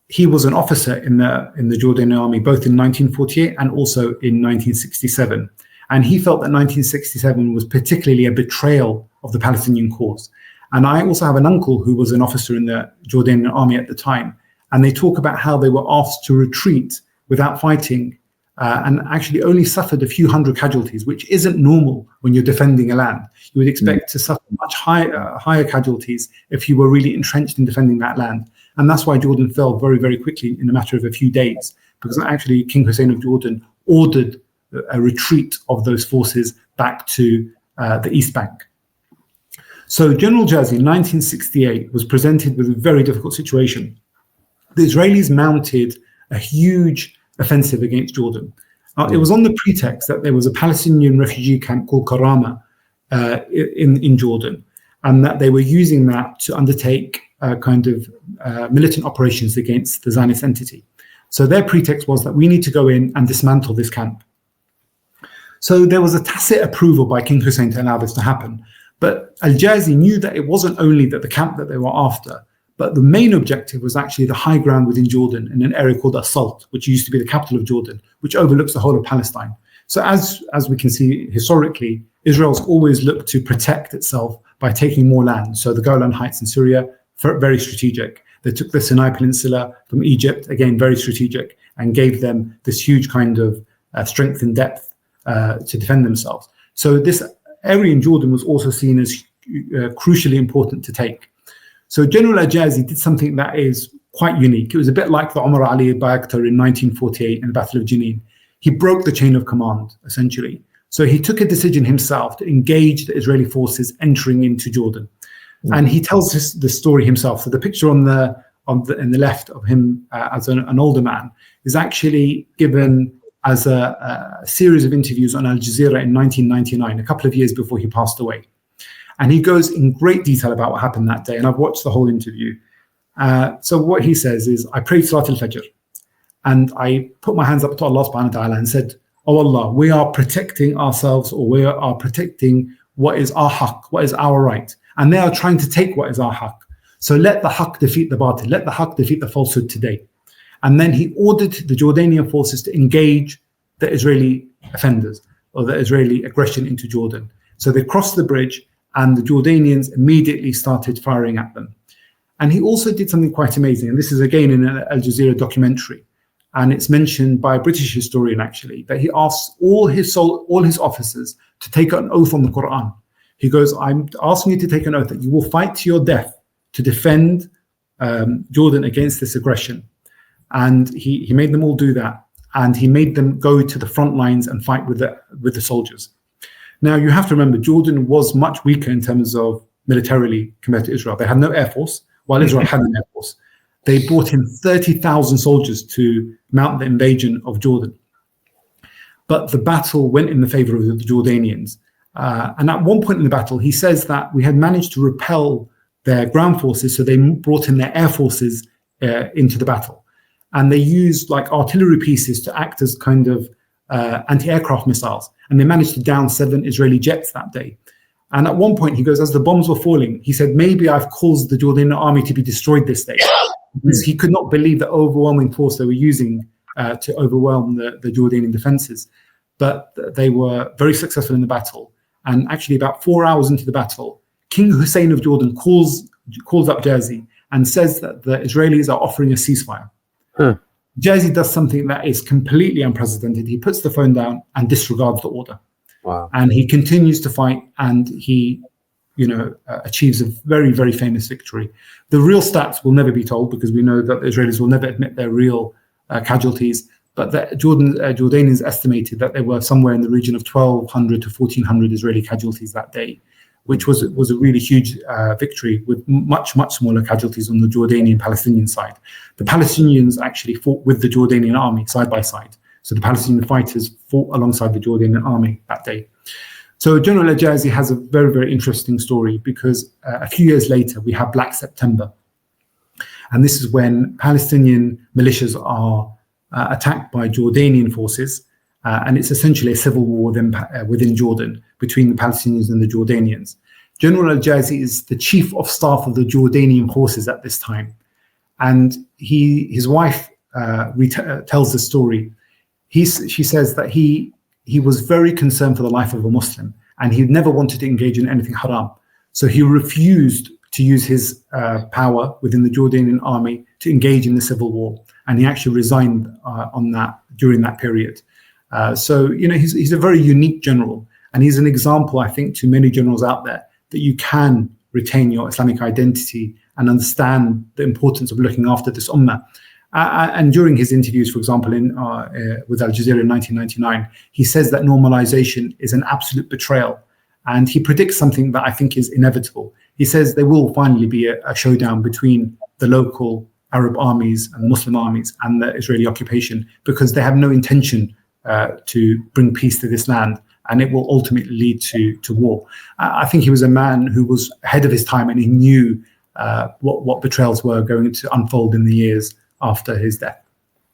he was an officer in the Jordanian army, both in 1948 and also in 1967. And he felt that 1967 was particularly a betrayal of the Palestinian cause. And I also have an uncle who was an officer in the Jordanian army at the time. And they talk about how they were asked to retreat without fighting and actually only suffered a few hundred casualties, which isn't normal when you're defending a land. You would expect to suffer much higher casualties if you were really entrenched in defending that land. And that's why Jordan fell very, very quickly in a matter of a few days, because actually King Hussein of Jordan ordered a retreat of those forces back to the East Bank. So General Jazi in 1968 was presented with a very difficult situation. The Israelis mounted a huge offensive against Jordan. It was on the pretext that there was a Palestinian refugee camp called Karameh in Jordan, and that they were using that to undertake kind of militant operations against the Zionist entity. So their pretext was that we need to go in and dismantle this camp. So there was a tacit approval by King Hussein to allow this to happen. But Al-Jazi knew that it wasn't only that the camp that they were after, but the main objective was actually the high ground within Jordan in an area called As-Salt, which used to be the capital of Jordan, which overlooks the whole of Palestine. So as we can see historically, Israel's always looked to protect itself by taking more land. So the Golan Heights in Syria, very strategic. They took the Sinai Peninsula from Egypt, again, very strategic, and gave them this huge kind of strength and depth to defend themselves. So this area in Jordan was also seen as crucially important to take. So General Al-Jazi did something that is quite unique. It was a bit like the Omar Ali Bayraktar in 1948 in the Battle of Jenin. He broke the chain of command, essentially. So he took a decision himself to engage the Israeli forces entering into Jordan. And he tells the story himself. So the picture in the left of him as an older man is actually given as a series of interviews on Al Jazeera in 1999, a couple of years before he passed away. And he goes in great detail about what happened that day. And I've watched the whole interview. So what he says is, I prayed Salat al-Fajr, and I put my hands up to Allah subhanahu wa ta'ala and said, oh Allah, we are protecting ourselves, or we are protecting what is our haqq, what is our right. And they are trying to take what is our haqq. So let the haqq defeat the batil, let the haqq defeat the falsehood today. And then he ordered the Jordanian forces to engage the Israeli offenders, or the Israeli aggression into Jordan. So they crossed the bridge, and the Jordanians immediately started firing at them. And he also did something quite amazing, and this is again in an Al Jazeera documentary, and it's mentioned by a British historian actually, that he asks all his officers to take an oath on the Quran. He goes, I'm asking you to take an oath that you will fight to your death to defend Jordan against this aggression. And he made them all do that, and he made them go to the front lines and fight with the soldiers. Now you have to remember, Jordan was much weaker in terms of militarily compared to Israel. They had no air force, while Israel had an air force. They brought in 30,000 soldiers to mount the invasion of Jordan. But the battle went in the favor of the Jordanians. And at one point in the battle, he says that we had managed to repel their ground forces, so they brought in their air forces into the battle. And they used like artillery pieces to act as kind of anti-aircraft missiles. And they managed to down 7 Israeli jets that day. And at one point, he goes, as the bombs were falling, he said, maybe I've caused the Jordanian army to be destroyed this day. Because he could not believe the overwhelming force they were using to overwhelm the Jordanian defenses. But they were very successful in the battle. And actually, about 4 hours into the battle, King Hussein of Jordan calls up Jerzy and says that the Israelis are offering a ceasefire. Jerzy does something that is completely unprecedented. He puts the phone down and disregards the order. Wow. And he continues to fight, and he achieves a very, very famous victory. The real stats will never be told, because we know that the Israelis will never admit their real casualties. But the Jordanians estimated that there were somewhere in the region of 1,200 to 1,400 Israeli casualties that day, which was a really huge victory, with much, much smaller casualties on the Jordanian-Palestinian side. The Palestinians actually fought with the Jordanian army side by side. So the Palestinian fighters fought alongside the Jordanian army that day. So General Jerzy has a very, very interesting story, because a few years later, we have Black September. And this is when Palestinian militias are attacked by Jordanian forces. And it's essentially a civil war within Jordan between the Palestinians and the Jordanians. General Jerzy is the chief of staff of the Jordanian forces at this time. And his wife tells the story. She says that he was very concerned for the life of a Muslim, and he never wanted to engage in anything haram. So he refused to use his power within the Jordanian army to engage in the civil war. And he actually resigned during that period. So he's a very unique general, and he's an example, I think, to many generals out there, that you can retain your Islamic identity and understand the importance of looking after this ummah. And during his interviews, for example, with Al Jazeera in 1999, he says that normalization is an absolute betrayal. And he predicts something that I think is inevitable. He says there will finally be a showdown between the local Arab armies and Muslim armies and the Israeli occupation, because they have no intention to bring peace to this land, and it will ultimately lead to war. I think he was a man who was ahead of his time, and he knew what betrayals were going to unfold in the years after his death.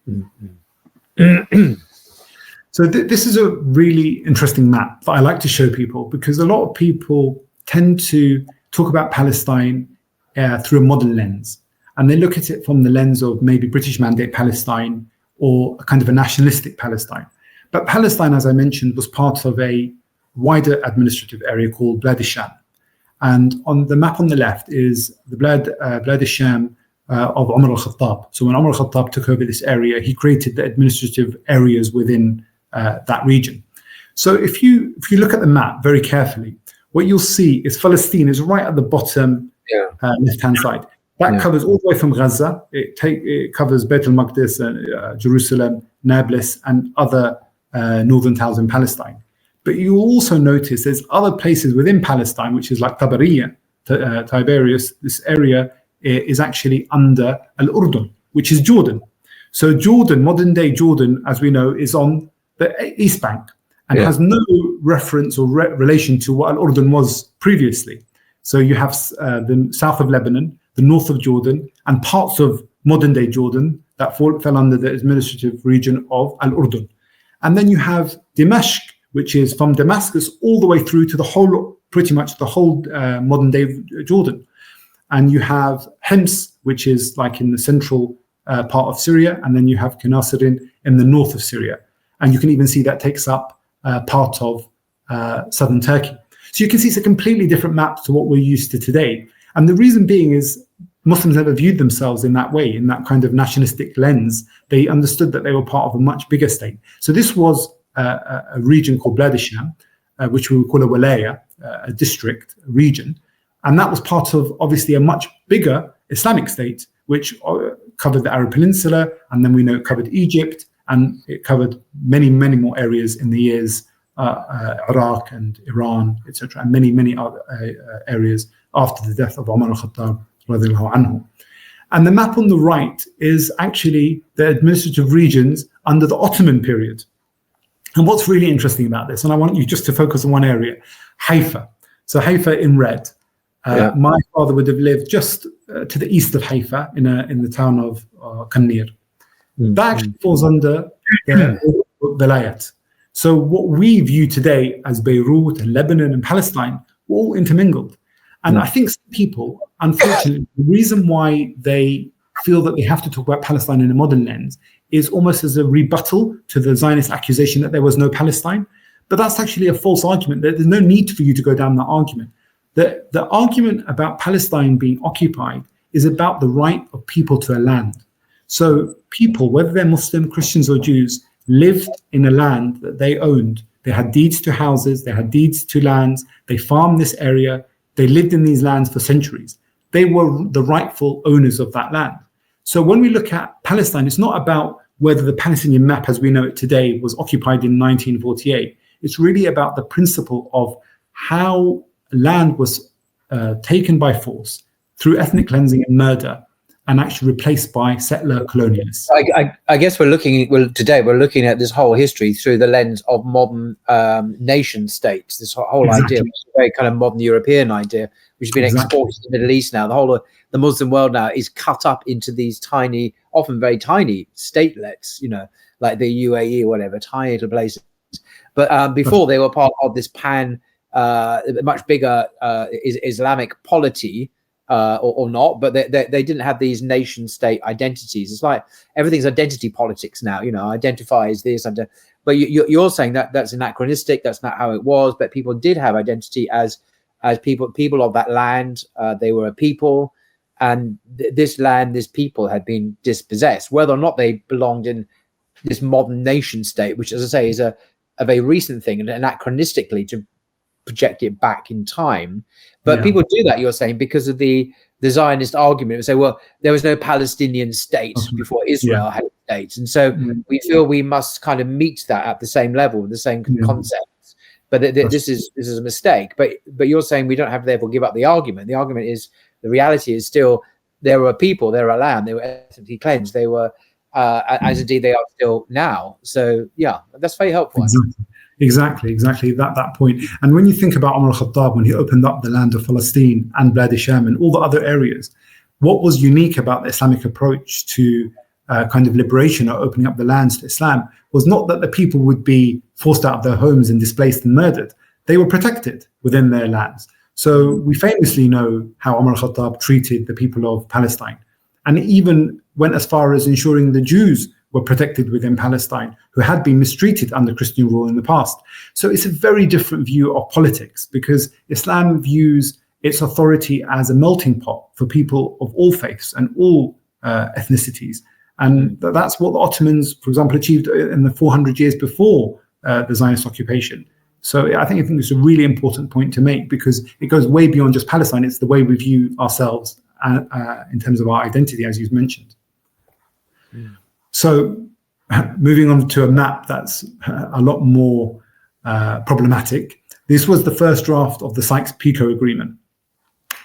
Mm-hmm. So this is a really interesting map that I like to show people, because a lot of people tend to talk about Palestine through a modern lens. And they look at it from the lens of maybe British Mandate Palestine, or a kind of a nationalistic Palestine. But Palestine, as I mentioned, was part of a wider administrative area called Blad al-Sham. And on the map on the left is the Blad al-Sham of Umar al-Khattab. So when Umar al-Khattab took over this area, he created the administrative areas within that region. So if you look at the map very carefully, what you'll see is Palestine is right at the bottom left-hand side. That covers all the way from Gaza. It covers Beit al-Maqdis, Jerusalem, Nablus, and other northern towns in Palestine. But you will also notice there's other places within Palestine, which is like Tiberias. This area is actually under Al-Urdun, which is Jordan. So Jordan, modern day Jordan, as we know, is on the East Bank and has no reference or relation to what Al-Urdun was previously. So you have the south of Lebanon, the north of Jordan, and parts of modern-day Jordan that fell under the administrative region of Al-Urdun. And then you have Dimashq, which is from Damascus all the way through to pretty much the whole modern-day Jordan. And you have Hims, which is like in the central part of Syria, and then you have Qanasirin in the north of Syria. And you can even see that takes up part of southern Turkey. So you can see it's a completely different map to what we're used to today. And the reason being is Muslims never viewed themselves in that way, in that kind of nationalistic lens. They understood that they were part of a much bigger state. So this was a region called Blad al-Sham, which we would call a walaya, a district, a region. And that was part of, obviously, a much bigger Islamic state, which covered the Arab Peninsula, and then we know it covered Egypt, and it covered many, many more areas in the years, Iraq and Iran, etc., and many, many other areas after the death of Umar al-Khattab, radiallahu anhu. And the map on the right is actually the administrative regions under the Ottoman period. And what's really interesting about this, and I want you just to focus on one area, Haifa. So Haifa in red. My father would have lived just to the east of Haifa in the town of Kannir. That actually falls under the Vilayat. So what we view today as Beirut and Lebanon and Palestine were all intermingled. And I think some people, unfortunately, the reason why they feel that they have to talk about Palestine in a modern lens is almost as a rebuttal to the Zionist accusation that there was no Palestine. But that's actually a false argument. There's no need for you to go down that argument. The argument about Palestine being occupied is about the right of people to a land. So people, whether they're Muslim, Christians or Jews, lived in a land that they owned. They had deeds to houses, they had deeds to lands, they farmed this area, they lived in these lands for centuries. They were the rightful owners of that land. So when we look at Palestine, it's not about whether the Palestinian map as we know it today was occupied in 1948. It's really about the principle of how land was taken by force through ethnic cleansing and murder and actually replaced by settler colonialists. I guess today we're looking at this whole history through the lens of modern nation states. This whole idea, which is a very kind of modern European idea, which has been exported to the Middle East now. The whole of the Muslim world now is cut up into these tiny, often very tiny statelets, like the UAE or whatever, tiny little places. But before they were part of this much bigger Islamic polity, or not, but they didn't have these nation state identities. It's like everything's identity politics now, identify as this, but you're saying that that's anachronistic. That's not how it was, but people did have identity as people of that land. They were a people, and this land, this people had been dispossessed, whether or not they belonged in this modern nation state, which, as I say, is a very recent thing, and anachronistically to project it back in time. But people do that, you're saying, because of the Zionist argument. They say, well, there was no Palestinian state before Israel had states. And so we feel we must kind of meet that at the same level, the same concepts. But this is a mistake. But you're saying we don't have to therefore give up the argument. The argument is, the reality is still, there were people, there were land, they were ethnically cleansed, they were, as indeed they are still now. So, yeah, that's very helpful. Exactly that point. And when you think about Umar al-Khattab, when he opened up the land of Palestine and Blad al-Sham and all the other areas, what was unique about the Islamic approach to kind of liberation or opening up the lands to Islam was not that the people would be forced out of their homes and displaced and murdered. They were protected within their lands. So we famously know how Umar al-Khattab treated the people of Palestine, and even went as far as ensuring the Jews were protected within Palestine, who had been mistreated under Christian rule in the past. So it's a very different view of politics, because Islam views its authority as a melting pot for people of all faiths and all ethnicities. And that's what the Ottomans, for example, achieved in the 400 years before the Zionist occupation. So I think it's a really important point to make, because it goes way beyond just Palestine. It's the way we view ourselves in terms of our identity, as you've mentioned. So moving on to a map that's a lot more problematic. This was the first draft of the Sykes-Picot agreement.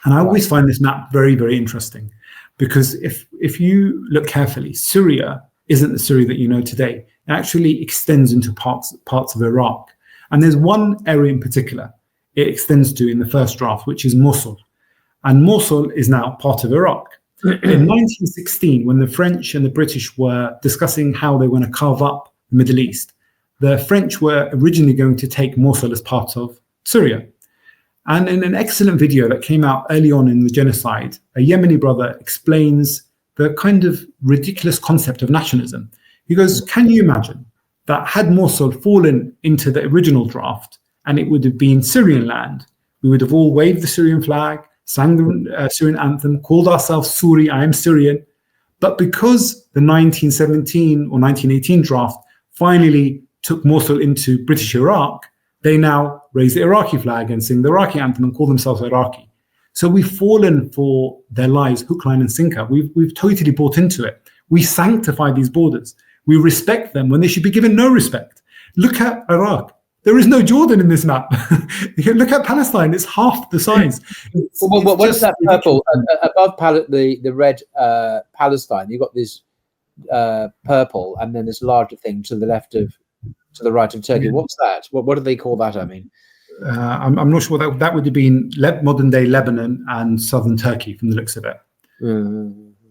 And I always find this map very, very interesting, because if you look carefully, Syria isn't the Syria that you know today. It actually extends into parts of Iraq. And there's one area in particular it extends to in the first draft, which is Mosul. and Mosul is now part of Iraq. In 1916, when the French and the British were discussing how they were going to carve up the Middle East, the French were originally going to take Mosul as part of Syria. And in an excellent video that came out early on in the genocide, a Yemeni brother explains the kind of ridiculous concept of nationalism. He goes, can you imagine that had Mosul fallen into the original draft and it would have been Syrian land, we would have all waved the Syrian flag, sang the Syrian anthem, called ourselves Suri, I am Syrian. But because the 1917 or 1918 draft finally took Mosul into British Iraq, they now raise the Iraqi flag and sing the Iraqi anthem and call themselves Iraqi. So we've fallen for their lies, hook, line, and sinker. We've totally bought into it. We sanctify these borders. We respect them when they should be given no respect. Look at Iraq. There is no Jordan in this map. Look at Palestine. It's half the size. What is that purple? Above the red Palestine, you've got this purple, and then this larger thing to the right of Turkey. What's that? What do they call that? I mean, I'm not sure. That would have been modern day Lebanon and southern Turkey from the looks of it.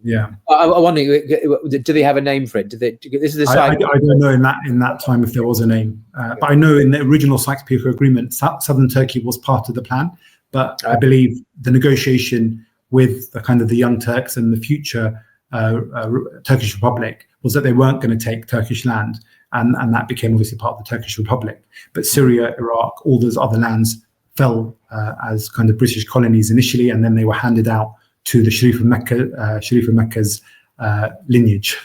Yeah. I wonder, do they have a name for it? This is the I don't know in that time if there was a name, but I know in the original Sykes-Picot agreement, southern Turkey was part of the plan. But I believe the negotiation with the kind of the Young Turks and the future Turkish Republic was that they weren't going to take Turkish land, and that became obviously part of the Turkish Republic. But Syria, Iraq, all those other lands fell as kind of British colonies initially, and then they were handed out to the Sharif of Mecca's lineage.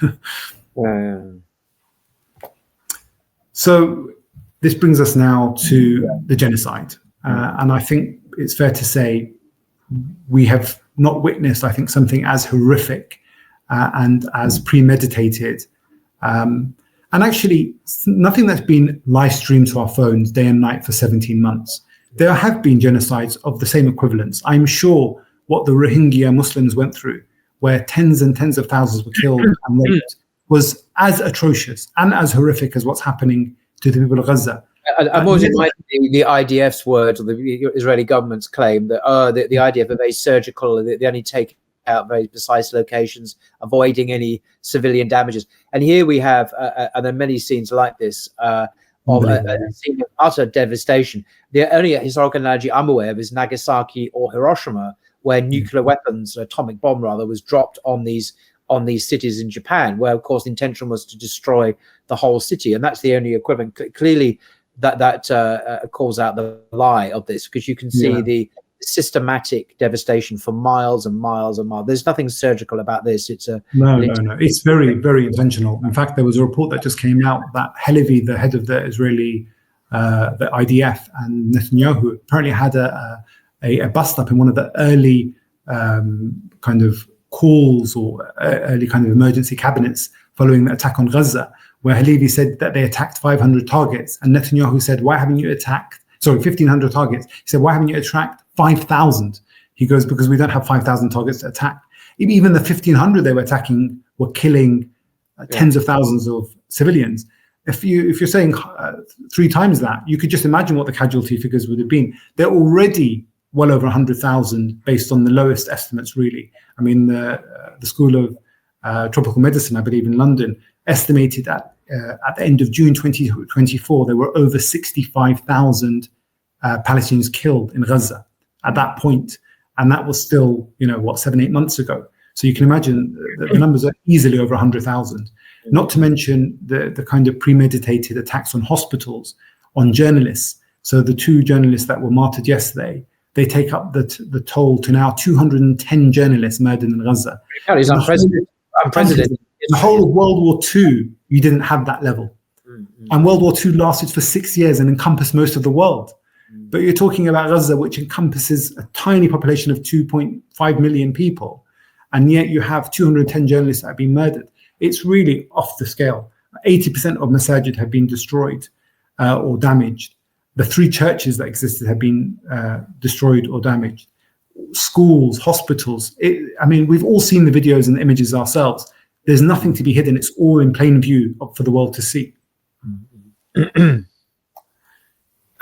So this brings us now to the genocide. And I think it's fair to say we have not witnessed, I think, something as horrific and as premeditated. And actually, nothing that's been live streamed to our phones day and night for 17 months. There have been genocides of the same equivalence. I'm sure what the Rohingya Muslims went through, where tens and tens of thousands were killed and raped, was as atrocious and as horrific as what's happening to the people of Gaza. I'm always reminded the IDF's words, or the Israeli government's claim that the IDF are very surgical, they only take out very precise locations, avoiding any civilian damages. And here we have, and there are many scenes like this, of a scene of utter devastation. The only historical analogy I'm aware of is Nagasaki or Hiroshima, where nuclear weapons, atomic bomb rather, was dropped on these cities in Japan, where of course the intention was to destroy the whole city, and that's the only equivalent. Clearly, that calls out the lie of this, because you can see the systematic devastation for miles and miles and miles. There's nothing surgical about this. It's no. It's very, very intentional. In fact, there was a report that just came out that Halevi, the head of the Israeli, the IDF, and Netanyahu apparently had a bust up in one of the early kind of calls or early kind of emergency cabinets following the attack on Gaza, where Halevi said that they attacked 500 targets, and Netanyahu said, why haven't you attacked 1,500 targets? He said, why haven't you attacked 5,000? He goes, because we don't have 5,000 targets to attack. Even the 1,500 they were attacking were killing tens of thousands of civilians. If you're saying 3 times that, you could just imagine what the casualty figures would have been. They're already well over 100,000 based on the lowest estimates, really. I mean, the School of Tropical Medicine, I believe, in London, estimated at the end of June 2024, there were over 65,000 Palestinians killed in Gaza at that point. And that was still, 7-8 months ago. So you can imagine the numbers are easily over 100,000. Not to mention the kind of premeditated attacks on hospitals, on journalists. So the 2 journalists that were martyred yesterday, they take up the toll to now 210 journalists murdered in Gaza. That is unprecedented. In the whole of World War II, you didn't have that level. Mm-hmm. And World War II lasted for 6 years and encompassed most of the world. Mm-hmm. But you're talking about Gaza, which encompasses a tiny population of 2.5 million people. And yet you have 210 journalists that have been murdered. It's really off the scale. 80% of masajid have been destroyed or damaged. The 3 churches that existed have been destroyed or damaged. Schools, hospitals. We've all seen the videos and the images ourselves. There's nothing to be hidden. It's all in plain view for the world to see. And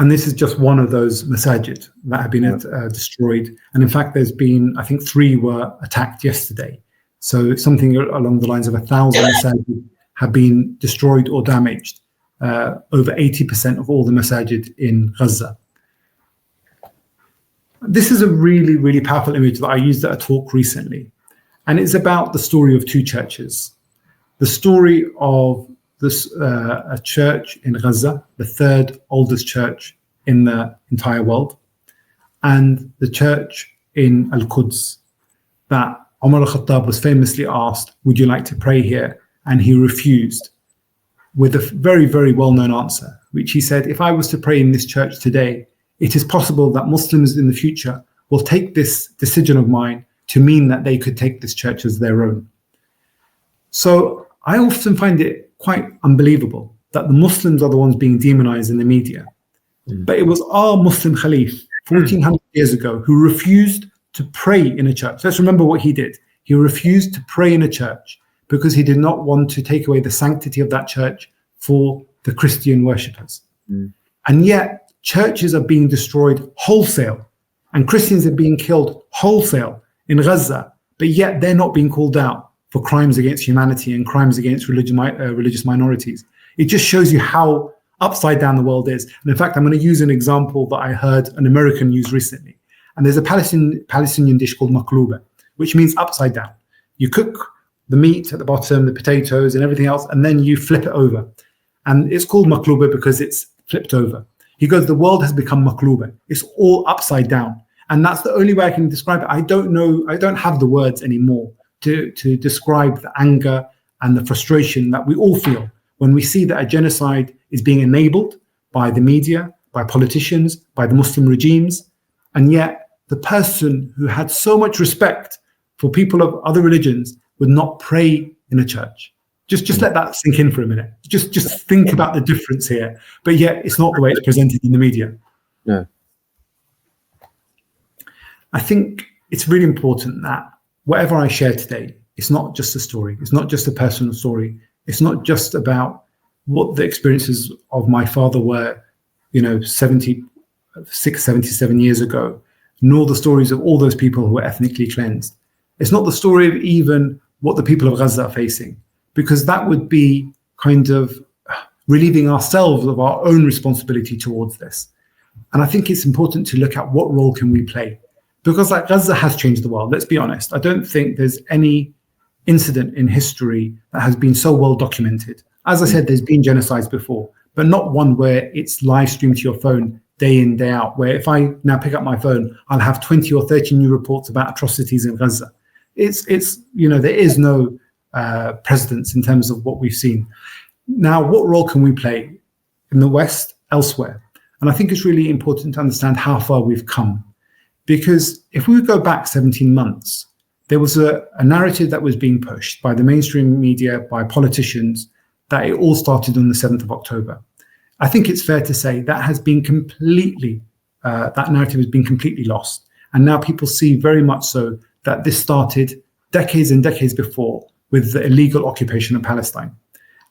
And this is just one of those masajid that have been destroyed. And in fact, there's been, I think 3 were attacked yesterday. So something along the lines of 1,000 masajid have been destroyed or damaged. Over 80% of all the masajid in Gaza. This is a really, really powerful image that I used at a talk recently. And it's about the story of 2 churches. The story of a church in Gaza, the 3rd oldest church in the entire world, and the church in Al-Quds that Umar al-Khattab was famously asked, would you like to pray here? And he refused with a very, very well-known answer, which he said, if I was to pray in this church today, it is possible that Muslims in the future will take this decision of mine to mean that they could take this church as their own. So I often find it quite unbelievable that the Muslims are the ones being demonized in the media. But it was our Muslim Khalif 1400 years ago who refused to pray in a church. Let's remember what he did. He refused to pray in a church because he did not want to take away the sanctity of that church for the Christian worshippers. And yet churches are being destroyed wholesale and Christians are being killed wholesale in Gaza, but yet they're not being called out for crimes against humanity and crimes against religious minorities. It just shows you how upside down the world is. And in fact, I'm going to use an example that I heard an American use recently. And there's a Palestinian dish called maqlouba, which means upside down. You cook the meat at the bottom, the potatoes and everything else, and then you flip it over. And it's called maqlouba because it's flipped over. He goes, the world has become maqlouba. It's all upside down. And that's the only way I can describe it. I don't have the words anymore to describe the anger and the frustration that we all feel when we see that a genocide is being enabled by the media, by politicians, by the Muslim regimes. And yet the person who had so much respect for people of other religions would not pray in a church. Just let that sink in for a minute. Just think about the difference here. But yet it's not the way it's presented in the media. No. I think it's really important that whatever I share today, it's not just a story. It's not just a personal story. It's not just about what the experiences of my father were, 76, 77 years ago, nor the stories of all those people who were ethnically cleansed. It's not the story of even what the people of Gaza are facing, because that would be kind of relieving ourselves of our own responsibility towards this. And I think it's important to look at what role can we play. Because like Gaza has changed the world, let's be honest. I don't think there's any incident in history that has been so well documented. As I said, there's been genocides before, but not one where it's live streamed to your phone day in, day out, where if I now pick up my phone, I'll have 20 or 30 new reports about atrocities in Gaza. It's there is no precedence in terms of what we've seen. Now, what role can we play in the West, elsewhere? And I think it's really important to understand how far we've come. Because if we go back 17 months, there was a narrative that was being pushed by the mainstream media, by politicians, that it all started on the 7th of October. I think it's fair to say that has been that narrative has been completely lost. And now people see very much so that this started decades and decades before with the illegal occupation of Palestine.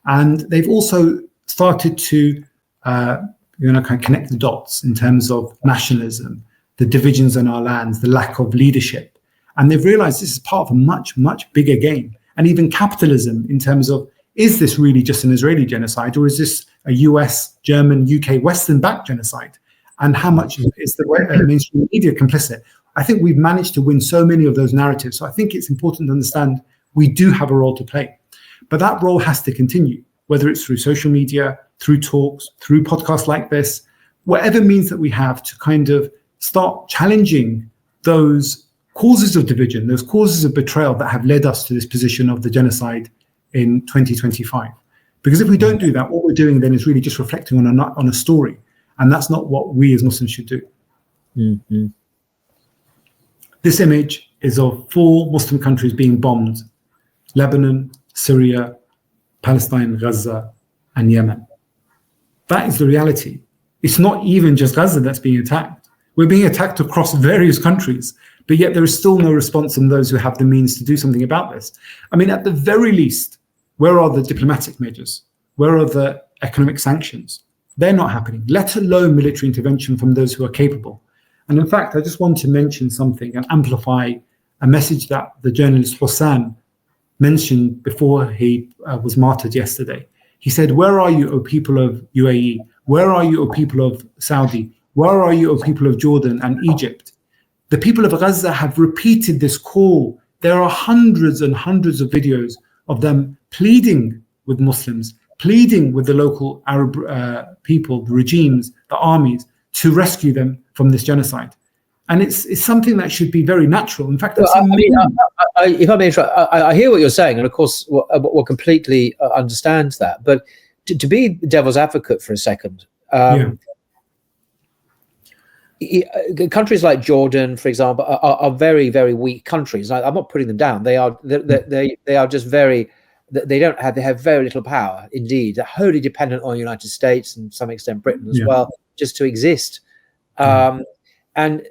And they've also started to kind of connect the dots in terms of nationalism, the divisions in our lands, the lack of leadership. And they've realized this is part of a much, much bigger game. And even capitalism in terms of, is this really just an Israeli genocide, or is this a US, German, UK, Western-backed genocide? And how much is the mainstream media complicit? I think we've managed to win so many of those narratives. So I think it's important to understand we do have a role to play. But that role has to continue, whether it's through social media, through talks, through podcasts like this, whatever means that we have to kind of start challenging those causes of division, those causes of betrayal that have led us to this position of the genocide in 2025. Because if we don't do that, what we're doing then is really just reflecting on a story. And that's not what we as Muslims should do. Mm-hmm. This image is of 4 Muslim countries being bombed: Lebanon, Syria, Palestine, Gaza, and Yemen. That is the reality. It's not even just Gaza that's being attacked. We're being attacked across various countries, but yet there is still no response from those who have the means to do something about this. I mean, at the very least, where are the diplomatic measures? Where are the economic sanctions? They're not happening, let alone military intervention from those who are capable. And in fact, I just want to mention something and amplify a message that the journalist Hossan mentioned before he was martyred yesterday. He said, "Where are you, O people of UAE? Where are you, O people of Saudi? Where are you, O people of Jordan and Egypt?" The people of Gaza have repeated this call. There are hundreds and hundreds of videos of them pleading with Muslims, pleading with the local Arab people, the regimes, the armies, to rescue them from this genocide. And it's something that should be very natural. In fact, if I may interrupt, I hear what you're saying, and of course, we'll completely understand that. But to be devil's advocate for a second, countries like Jordan, for example, are very, very weak countries. I'm not putting them down. They are just very. They have very little power. Indeed, they're wholly dependent on the United States and to some extent Britain as well, just to exist. And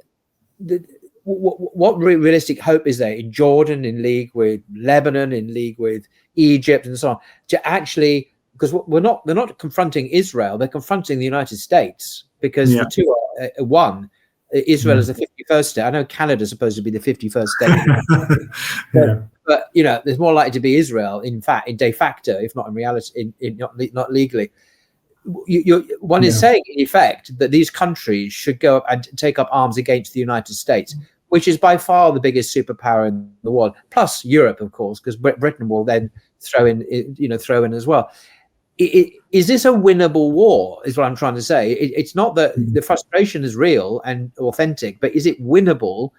what realistic hope is there in Jordan, in league with Lebanon, in league with Egypt, and so on, to actually, because they're not confronting Israel, they're confronting the United States, because the two are one. Israel is the 51st state. I know Canada's supposed to be the 51st state, but you know, there's more likely to be Israel, in fact, in de facto, if not in reality, not legally. One is saying, in effect, that these countries should go up and take up arms against the United States, which is by far the biggest superpower in the world, plus Europe, of course, because Britain will then throw in as well. Is this a winnable war, is what I'm trying to say. It's not that the frustration is real and authentic, but is it winnable?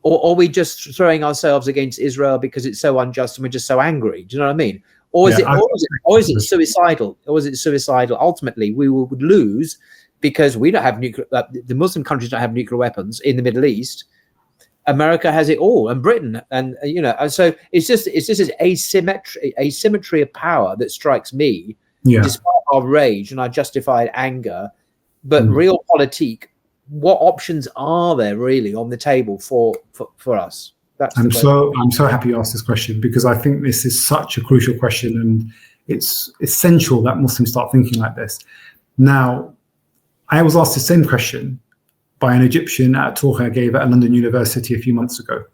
Or are we just throwing ourselves against Israel because it's so unjust and we're just so angry? Do you know what I mean? Or is it suicidal? Or is it suicidal? Ultimately, we would lose because we don't have nuclear. The Muslim countries don't have nuclear weapons in the Middle East. America has it all, and Britain, and and so it's just this asymmetry of power that strikes me, despite our rage and our justified anger. But realpolitik, what options are there really on the table for us? I'm so happy you asked this question, because I think this is such a crucial question, and it's essential that Muslims start thinking like this. Now, I was asked the same question by an Egyptian at a talk I gave at a London university a few months ago.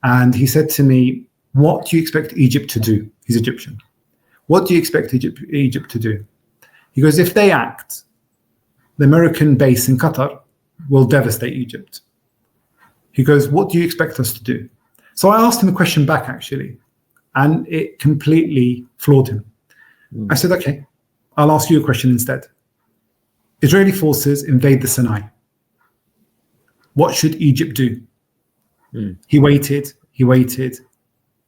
And he said to me, "What do you expect Egypt to do?" He's Egyptian. "What do you expect Egypt to do?" He goes, "If they act, the American base in Qatar will devastate Egypt." He goes, "What do you expect us to do?" So I asked him a question back, actually, and it completely floored him. I said, "Okay, I'll ask you a question instead. Israeli forces invade the Sinai. What should Egypt do?" He waited,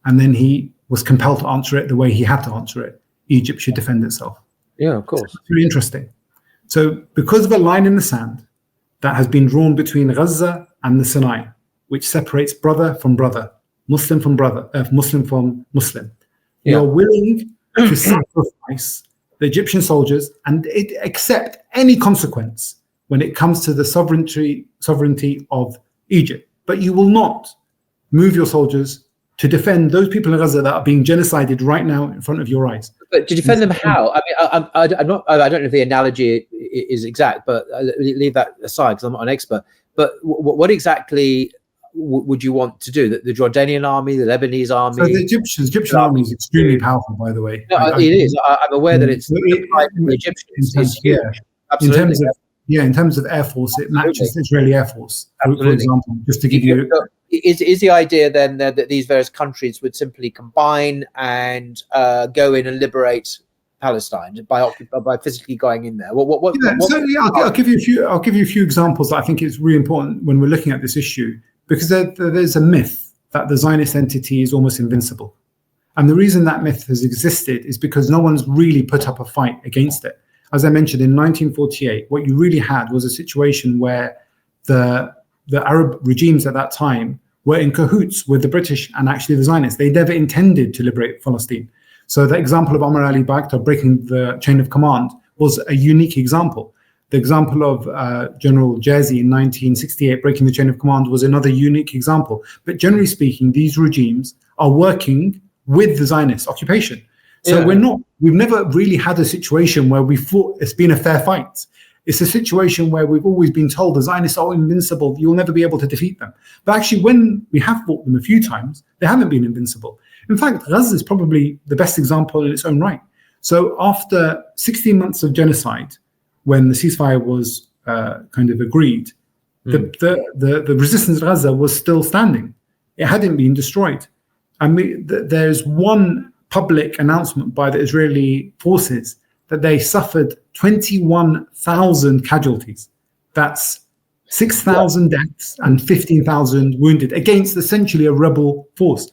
and then he was compelled to answer it the way he had to answer it. Egypt should defend itself. Yeah, of course. So it's really interesting. So because of a line in the sand that has been drawn between Gaza and the Sinai, which separates brother from brother, Muslim from Muslim, you're willing to sacrifice the Egyptian soldiers and accept any consequence when it comes to the sovereignty of Egypt. But you will not move your soldiers to defend those people in Gaza that are being genocided right now in front of your eyes. But to defend them how? I mean, I don't know if the analogy is exact, but leave that aside because I'm not an expert. But what exactly would you want to do? The Jordanian army, the Lebanese army? So the Egyptian army is extremely powerful, by the way. No, it is. I'm aware that it's the Egyptians. In terms of Air Force, it matches the Israeli Air Force, for example, just to give you... Is the idea then that these various countries would simply combine and go in and liberate Palestine by physically going in there? I'll give you a few examples that I think is really important when we're looking at this issue, because there's a myth that the Zionist entity is almost invincible. And the reason that myth has existed is because no one's really put up a fight against it. As I mentioned, in 1948, what you really had was a situation where the Arab regimes at that time were in cahoots with the British and actually the Zionists. They never intended to liberate Palestine. So the example of Omar Ali Baghdad breaking the chain of command was a unique example. The example of General Jazi in 1968 breaking the chain of command was another unique example. But generally speaking, these regimes are working with the Zionist occupation. So we've never really had a situation where we thought it's been a fair fight. It's a situation where we've always been told the Zionists are invincible, you'll never be able to defeat them. But actually, when we have fought them a few times, they haven't been invincible. In fact, Gaza is probably the best example in its own right. So after 16 months of genocide, when the ceasefire was kind of agreed, the resistance in Gaza was still standing. It hadn't been destroyed. I mean, there's one public announcement by the Israeli forces that they suffered 21,000 casualties. That's 6,000 deaths and 15,000 wounded against essentially a rebel force.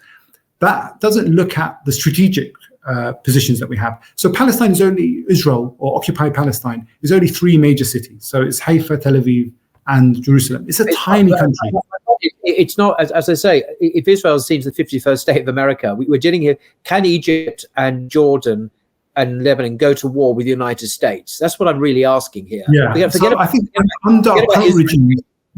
That doesn't look at the strategic positions that we have. So Palestine is only, Israel or occupied Palestine is only 3 major cities. So it's Haifa, Tel Aviv, and Jerusalem. It's a tiny country. It's not, as I say, if Israel seems the 51st state of America, we're dealing here, can Egypt and Jordan and Lebanon go to war with the United States? That's what I'm really asking here. Yeah, I think under our current regime,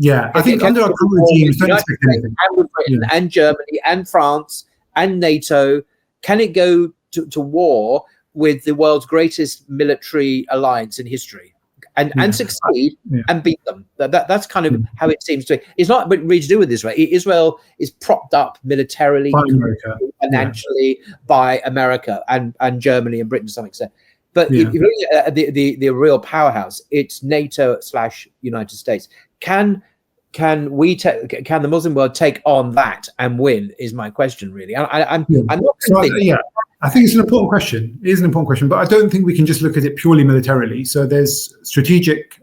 under our current regime, don't expect anything. And with Britain and Germany and France and NATO, can it go to war with the world's greatest military alliance in history? And succeed and beat them. That's kind of how it seems to be. It's not really to do with Israel. Israel is propped up militarily, by America, financially by America and Germany and Britain to some extent. But if you look at the real powerhouse, it's NATO/United States. Can the Muslim world take on that and win? Is my question really. I'm not convinced. I think it's an important question. It is an important question, but I don't think we can just look at it purely militarily. So there's strategic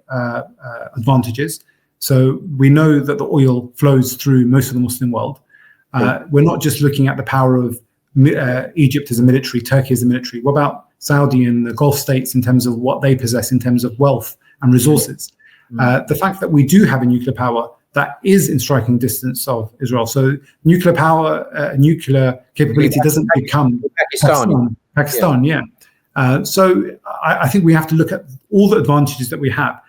advantages. So we know that the oil flows through most of the Muslim world. We're not just looking at the power of Egypt as a military, Turkey as a military. What about Saudi and the Gulf states in terms of what they possess in terms of wealth and resources? The fact that we do have a nuclear power that is in striking distance of Israel. So nuclear power, nuclear capability doesn't become Pakistan. So I think we have to look at all the advantages that we have.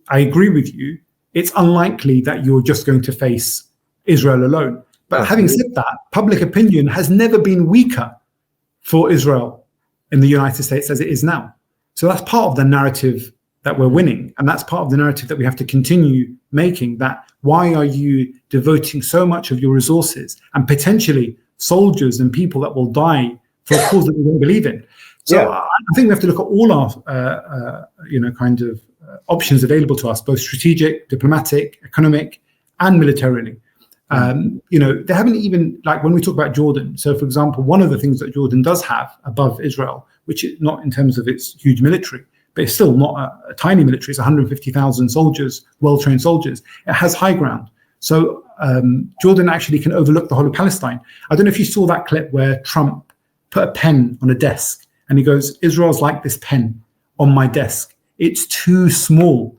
I agree with you. It's unlikely that you're just going to face Israel alone. But having said that, public opinion has never been weaker for Israel in the United States as it is now. So that's part of the narrative that we're winning. And that's part of the narrative that we have to continue making, that why are you devoting so much of your resources and potentially soldiers and people that will die for a cause that we don't believe in? So I think we have to look at all our, options available to us, both strategic, diplomatic, economic, and militarily. They haven't even, like when we talk about Jordan. So for example, one of the things that Jordan does have above Israel, which is not in terms of its huge military, but it's still not a tiny military. It's 150,000 soldiers, well-trained soldiers. It has high ground. So Jordan actually can overlook the whole of Palestine. I don't know if you saw that clip where Trump put a pen on a desk and he goes, Israel's like this pen on my desk. It's too small.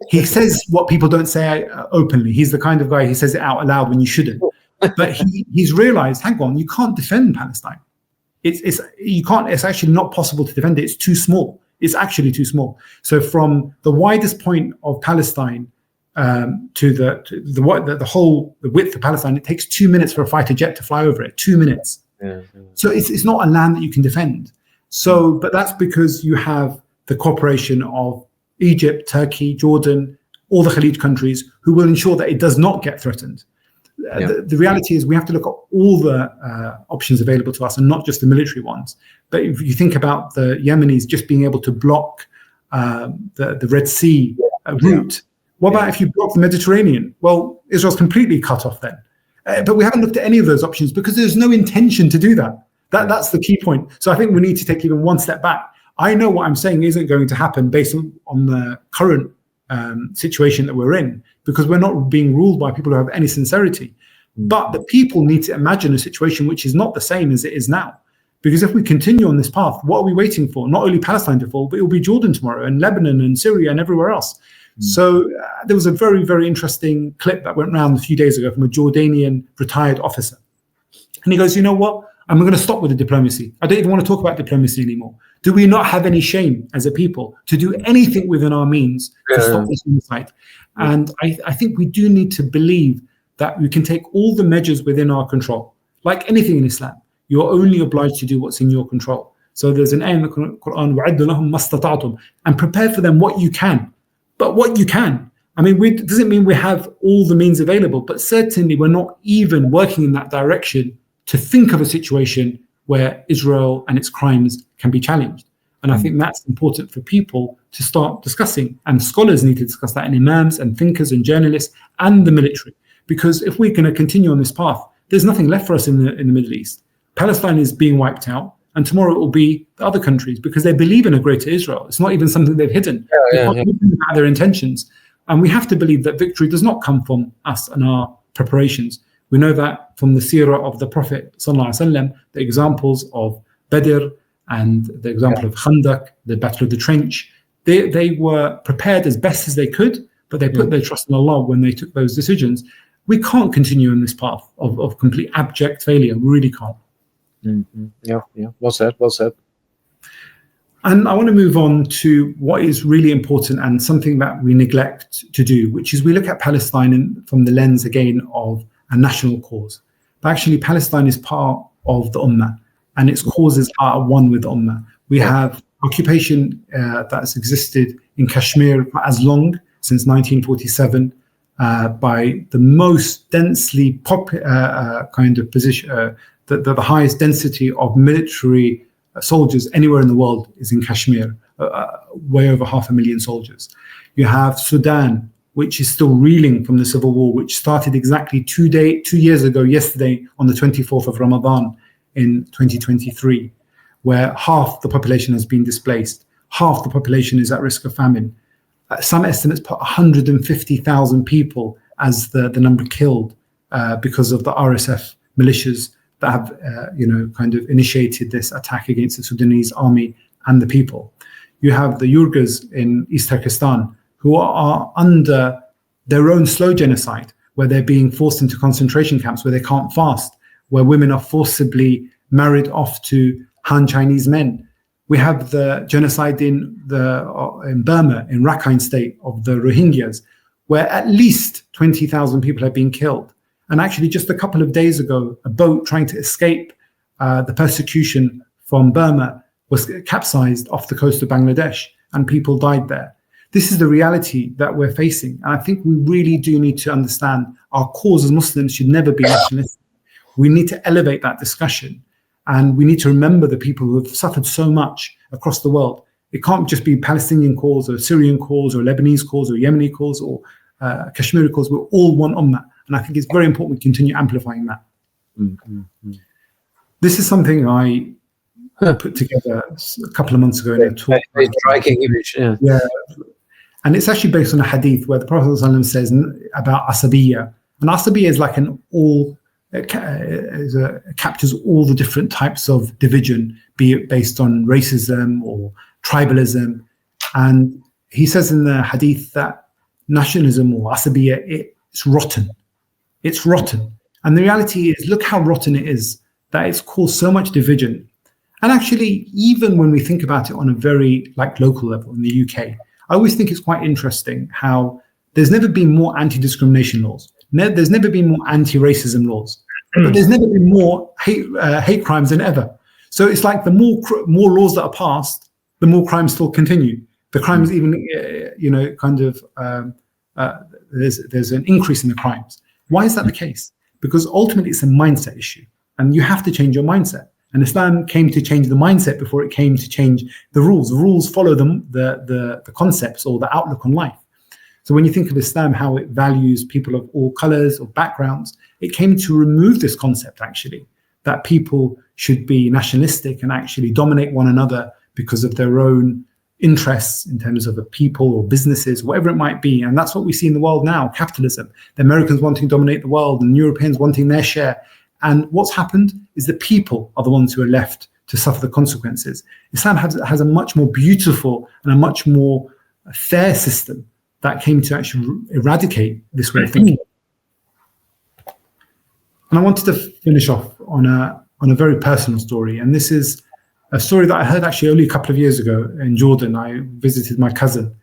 He says what people don't say openly. He's the kind of guy, he says it out loud when you shouldn't. But he's realized, hang on, you can't defend Palestine. It's actually not possible to defend it. It's too small. It's actually too small. So from the widest point of Palestine to the whole width of Palestine, it takes 2 minutes for a fighter jet to fly over it. 2 minutes. So it's not a land that you can defend. So, but that's because you have the cooperation of Egypt, Turkey, Jordan, all the Khalid countries who will ensure that it does not get threatened. The reality is we have to look at all the options available to us and not just the military ones. But if you think about the Yemenis just being able to block the Red Sea route, what about if you block the Mediterranean? Well, Israel's completely cut off then. But we haven't looked at any of those options because there's no intention to do that. That's the key point. So I think we need to take even one step back. I know what I'm saying isn't going to happen based on the current situation that we're in, because we're not being ruled by people who have any sincerity. But the people need to imagine a situation which is not the same as it is now. Because if we continue on this path, what are we waiting for? Not only Palestine to fall, but it will be Jordan tomorrow and Lebanon and Syria and everywhere else. So there was a very, very interesting clip that went around a few days ago from a Jordanian retired officer. And he goes, you know what? I'm going to stop with the diplomacy. I don't even want to talk about diplomacy anymore. Do we not have any shame as a people to do anything within our means to stop this genocide? And I think we do need to believe that we can take all the measures within our control. Like anything in Islam, you're only obliged to do what's in your control. So there's an ayah in the Quran, وَعِدُّ لَهُمْ مَا اسْتَطَعْتُمْ, and prepare for them what you can. But what you can. I mean, it doesn't mean we have all the means available, but certainly we're not even working in that direction to think of a situation where Israel and its crimes can be challenged. And I think that's important for people to start discussing. And scholars need to discuss that, and imams and thinkers and journalists and the military. Because if we're going to continue on this path, there's nothing left for us in the Middle East. Palestine is being wiped out, and tomorrow it will be the other countries, because they believe in a greater Israel. It's not even something they've hidden. They've not hidden their intentions. And we have to believe that victory does not come from us and our preparations. We know that from the seerah of the Prophet ﷺ, the examples of Badr and the example of Khandaq, the Battle of the Trench, they were prepared as best as they could, but they put their trust in Allah when they took those decisions. We can't continue in this path of complete abject failure. We really can't. Yeah. Well said. And I want to move on to what is really important and something that we neglect to do, which is we look at Palestine from the lens again of a national cause. But actually, Palestine is part of the Ummah, and its causes are one with the Ummah. We have occupation that's existed in Kashmir for as long, since 1947, by the most densely kind of position, the highest density of military soldiers anywhere in the world is in Kashmir, way over 500,000 soldiers. You have Sudan, which is still reeling from the civil war, which started exactly 2 years ago, yesterday, on the 24th of Ramadan in 2023, where half the population has been displaced, half the population is at risk of famine. Some estimates put 150,000 people as the number killed because of the RSF militias that have, kind of initiated this attack against the Sudanese army and the people. You have the Uyghurs in East Turkestan, who are under their own slow genocide, where they're being forced into concentration camps, where they can't fast, where women are forcibly married off to Han Chinese men. We have the genocide in Burma, in Rakhine State, of the Rohingyas, where at least 20,000 people have been killed. And actually, just a couple of days ago, a boat trying to escape the persecution from Burma was capsized off the coast of Bangladesh, and people died there. This is the reality that we're facing. And I think we really do need to understand our cause as Muslims should never be nationalistic. We need to elevate that discussion. And we need to remember the people who have suffered so much across the world. It can't just be Palestinian cause or Syrian cause or Lebanese cause or Yemeni cause or Kashmiri cause. We're all one ummah. And I think it's very important we continue amplifying that. This is something I put together a couple of months ago in a talk. A striking image, yeah. And it's actually based on a hadith where the Prophet ﷺ says about asabiyya. And asabiyya is like it captures all the different types of division, be it based on racism or tribalism. And he says in the hadith that nationalism or asabiyya, it's rotten. It's rotten. And the reality is, look how rotten it is, that it's caused so much division. And actually, even when we think about it on a very local level in the UK, I always think it's quite interesting how there's never been more anti-discrimination laws. There's never been more anti-racism laws, but there's never been more hate crimes than ever. So it's like the more laws that are passed, the more crimes still continue. The crimes even, there's an increase in the crimes. Why is that the case? Because ultimately it's a mindset issue, and you have to change your mindset. And Islam came to change the mindset before it came to change the rules. The rules follow the concepts or the outlook on life. So when you think of Islam, how it values people of all colors or backgrounds, it came to remove this concept, actually, that people should be nationalistic and actually dominate one another because of their own interests in terms of a people or businesses, whatever it might be. And that's what we see in the world now, capitalism. The Americans wanting to dominate the world and Europeans wanting their share. And what's happened is the people are the ones who are left to suffer the consequences. Islam has a much more beautiful and a much more fair system that came to actually eradicate this way of thinking. And I wanted to finish off on a very personal story. And this is a story that I heard actually only a couple of years ago in Jordan. I visited my cousin,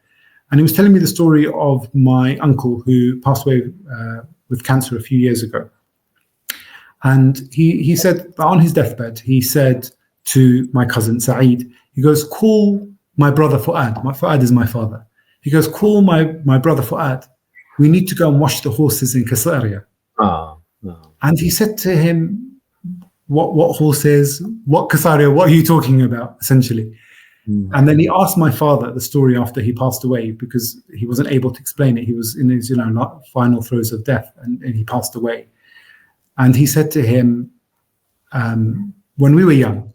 and he was telling me the story of my uncle who passed away with cancer a few years ago. And he said that on his deathbed, he said to my cousin Saeed. He goes, call my brother Fuad. Fuad is my father. He goes, call my brother Fuad. We need to go and wash the horses in Kasaria. Oh, no. And he said to him, what horses? What Kasaria? What are you talking about, essentially? And then he asked my father the story after he passed away, because he wasn't able to explain it. He was in his, final throes of death, and he passed away. And he said to him, when we were young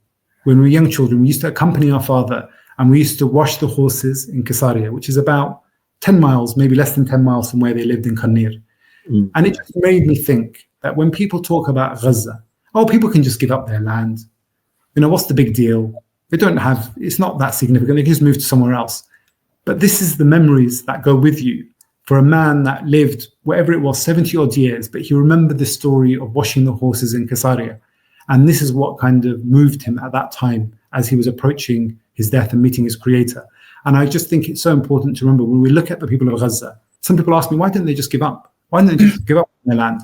children, we used to accompany our father, and we used to wash the horses in Kasaria, which is about 10 miles, maybe less than 10 miles from where they lived in Kanir. And it just made me think that when people talk about Gaza, people can just give up their land. What's the big deal? It's not that significant. They can just move to somewhere else. But this is the memories that go with you for a man that lived, whatever it was, 70 odd years, but he remembered the story of washing the horses in Kasaria. And this is what kind of moved him at that time as he was approaching his death and meeting his creator. And I just think it's so important to remember when we look at the people of Gaza. Some people ask me, why didn't they just give up? Why didn't they just give up their land?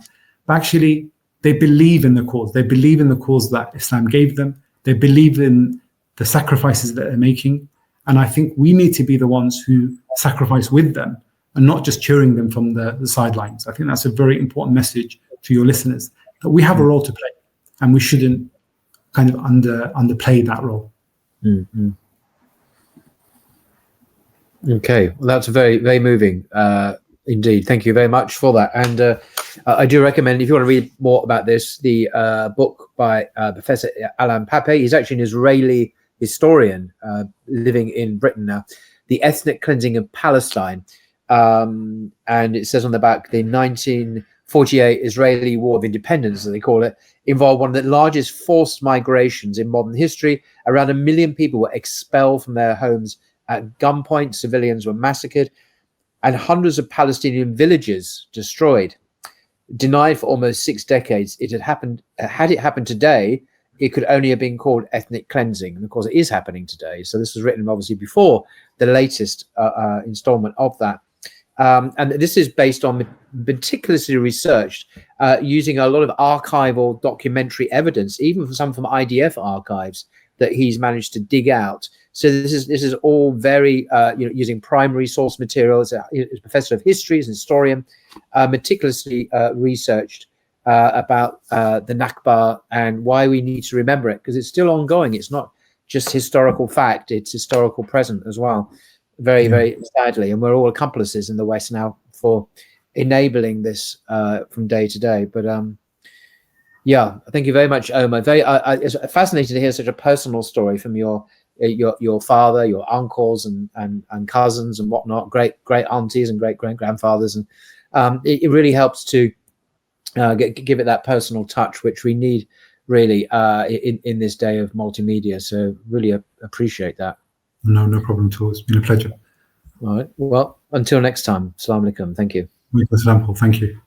But actually, they believe in the cause. They believe in the cause that Islam gave them. They believe in the sacrifices that they're making. And I think we need to be the ones who sacrifice with them and not just cheering them from the sidelines. I think that's a very important message to your listeners, that we have a role to play and we shouldn't kind of underplay that role. Mm-hmm. Okay, well, that's very, very moving indeed. Thank you very much for that. And I do recommend, if you want to read more about this, the book by Professor Alain Pape. He's actually an Israeli historian living in Britain now, The Ethnic Cleansing of Palestine. And it says on the back, the 1948 Israeli War of Independence, as they call it, involved one of the largest forced migrations in modern history. Around 1 million people were expelled from their homes at gunpoint. Civilians were massacred, and hundreds of Palestinian villages destroyed. Denied for almost 6 decades, it had it happened today, it could only have been called ethnic cleansing. And of course, it is happening today. So this was written obviously before the latest installment of that. And this is based on meticulously researched, using a lot of archival documentary evidence, even from IDF archives that he's managed to dig out. So this is all very, using primary source materials. He's a professor of history, he's an historian, meticulously researched about the Nakba and why we need to remember it, because it's still ongoing. It's not just historical fact, it's historical present as well, very, very sadly. And we're all accomplices in the West now for enabling this from day to day. But thank you very much, Omar. It's fascinating to hear such a personal story from your father, your uncles and cousins and whatnot, great aunties and great grandfathers. And it really helps to give it that personal touch, which we need really in this day of multimedia. So really appreciate that. No problem at all. It's been a pleasure. All right. Well, until next time. Assalamu alaikum. Thank you. Thank you.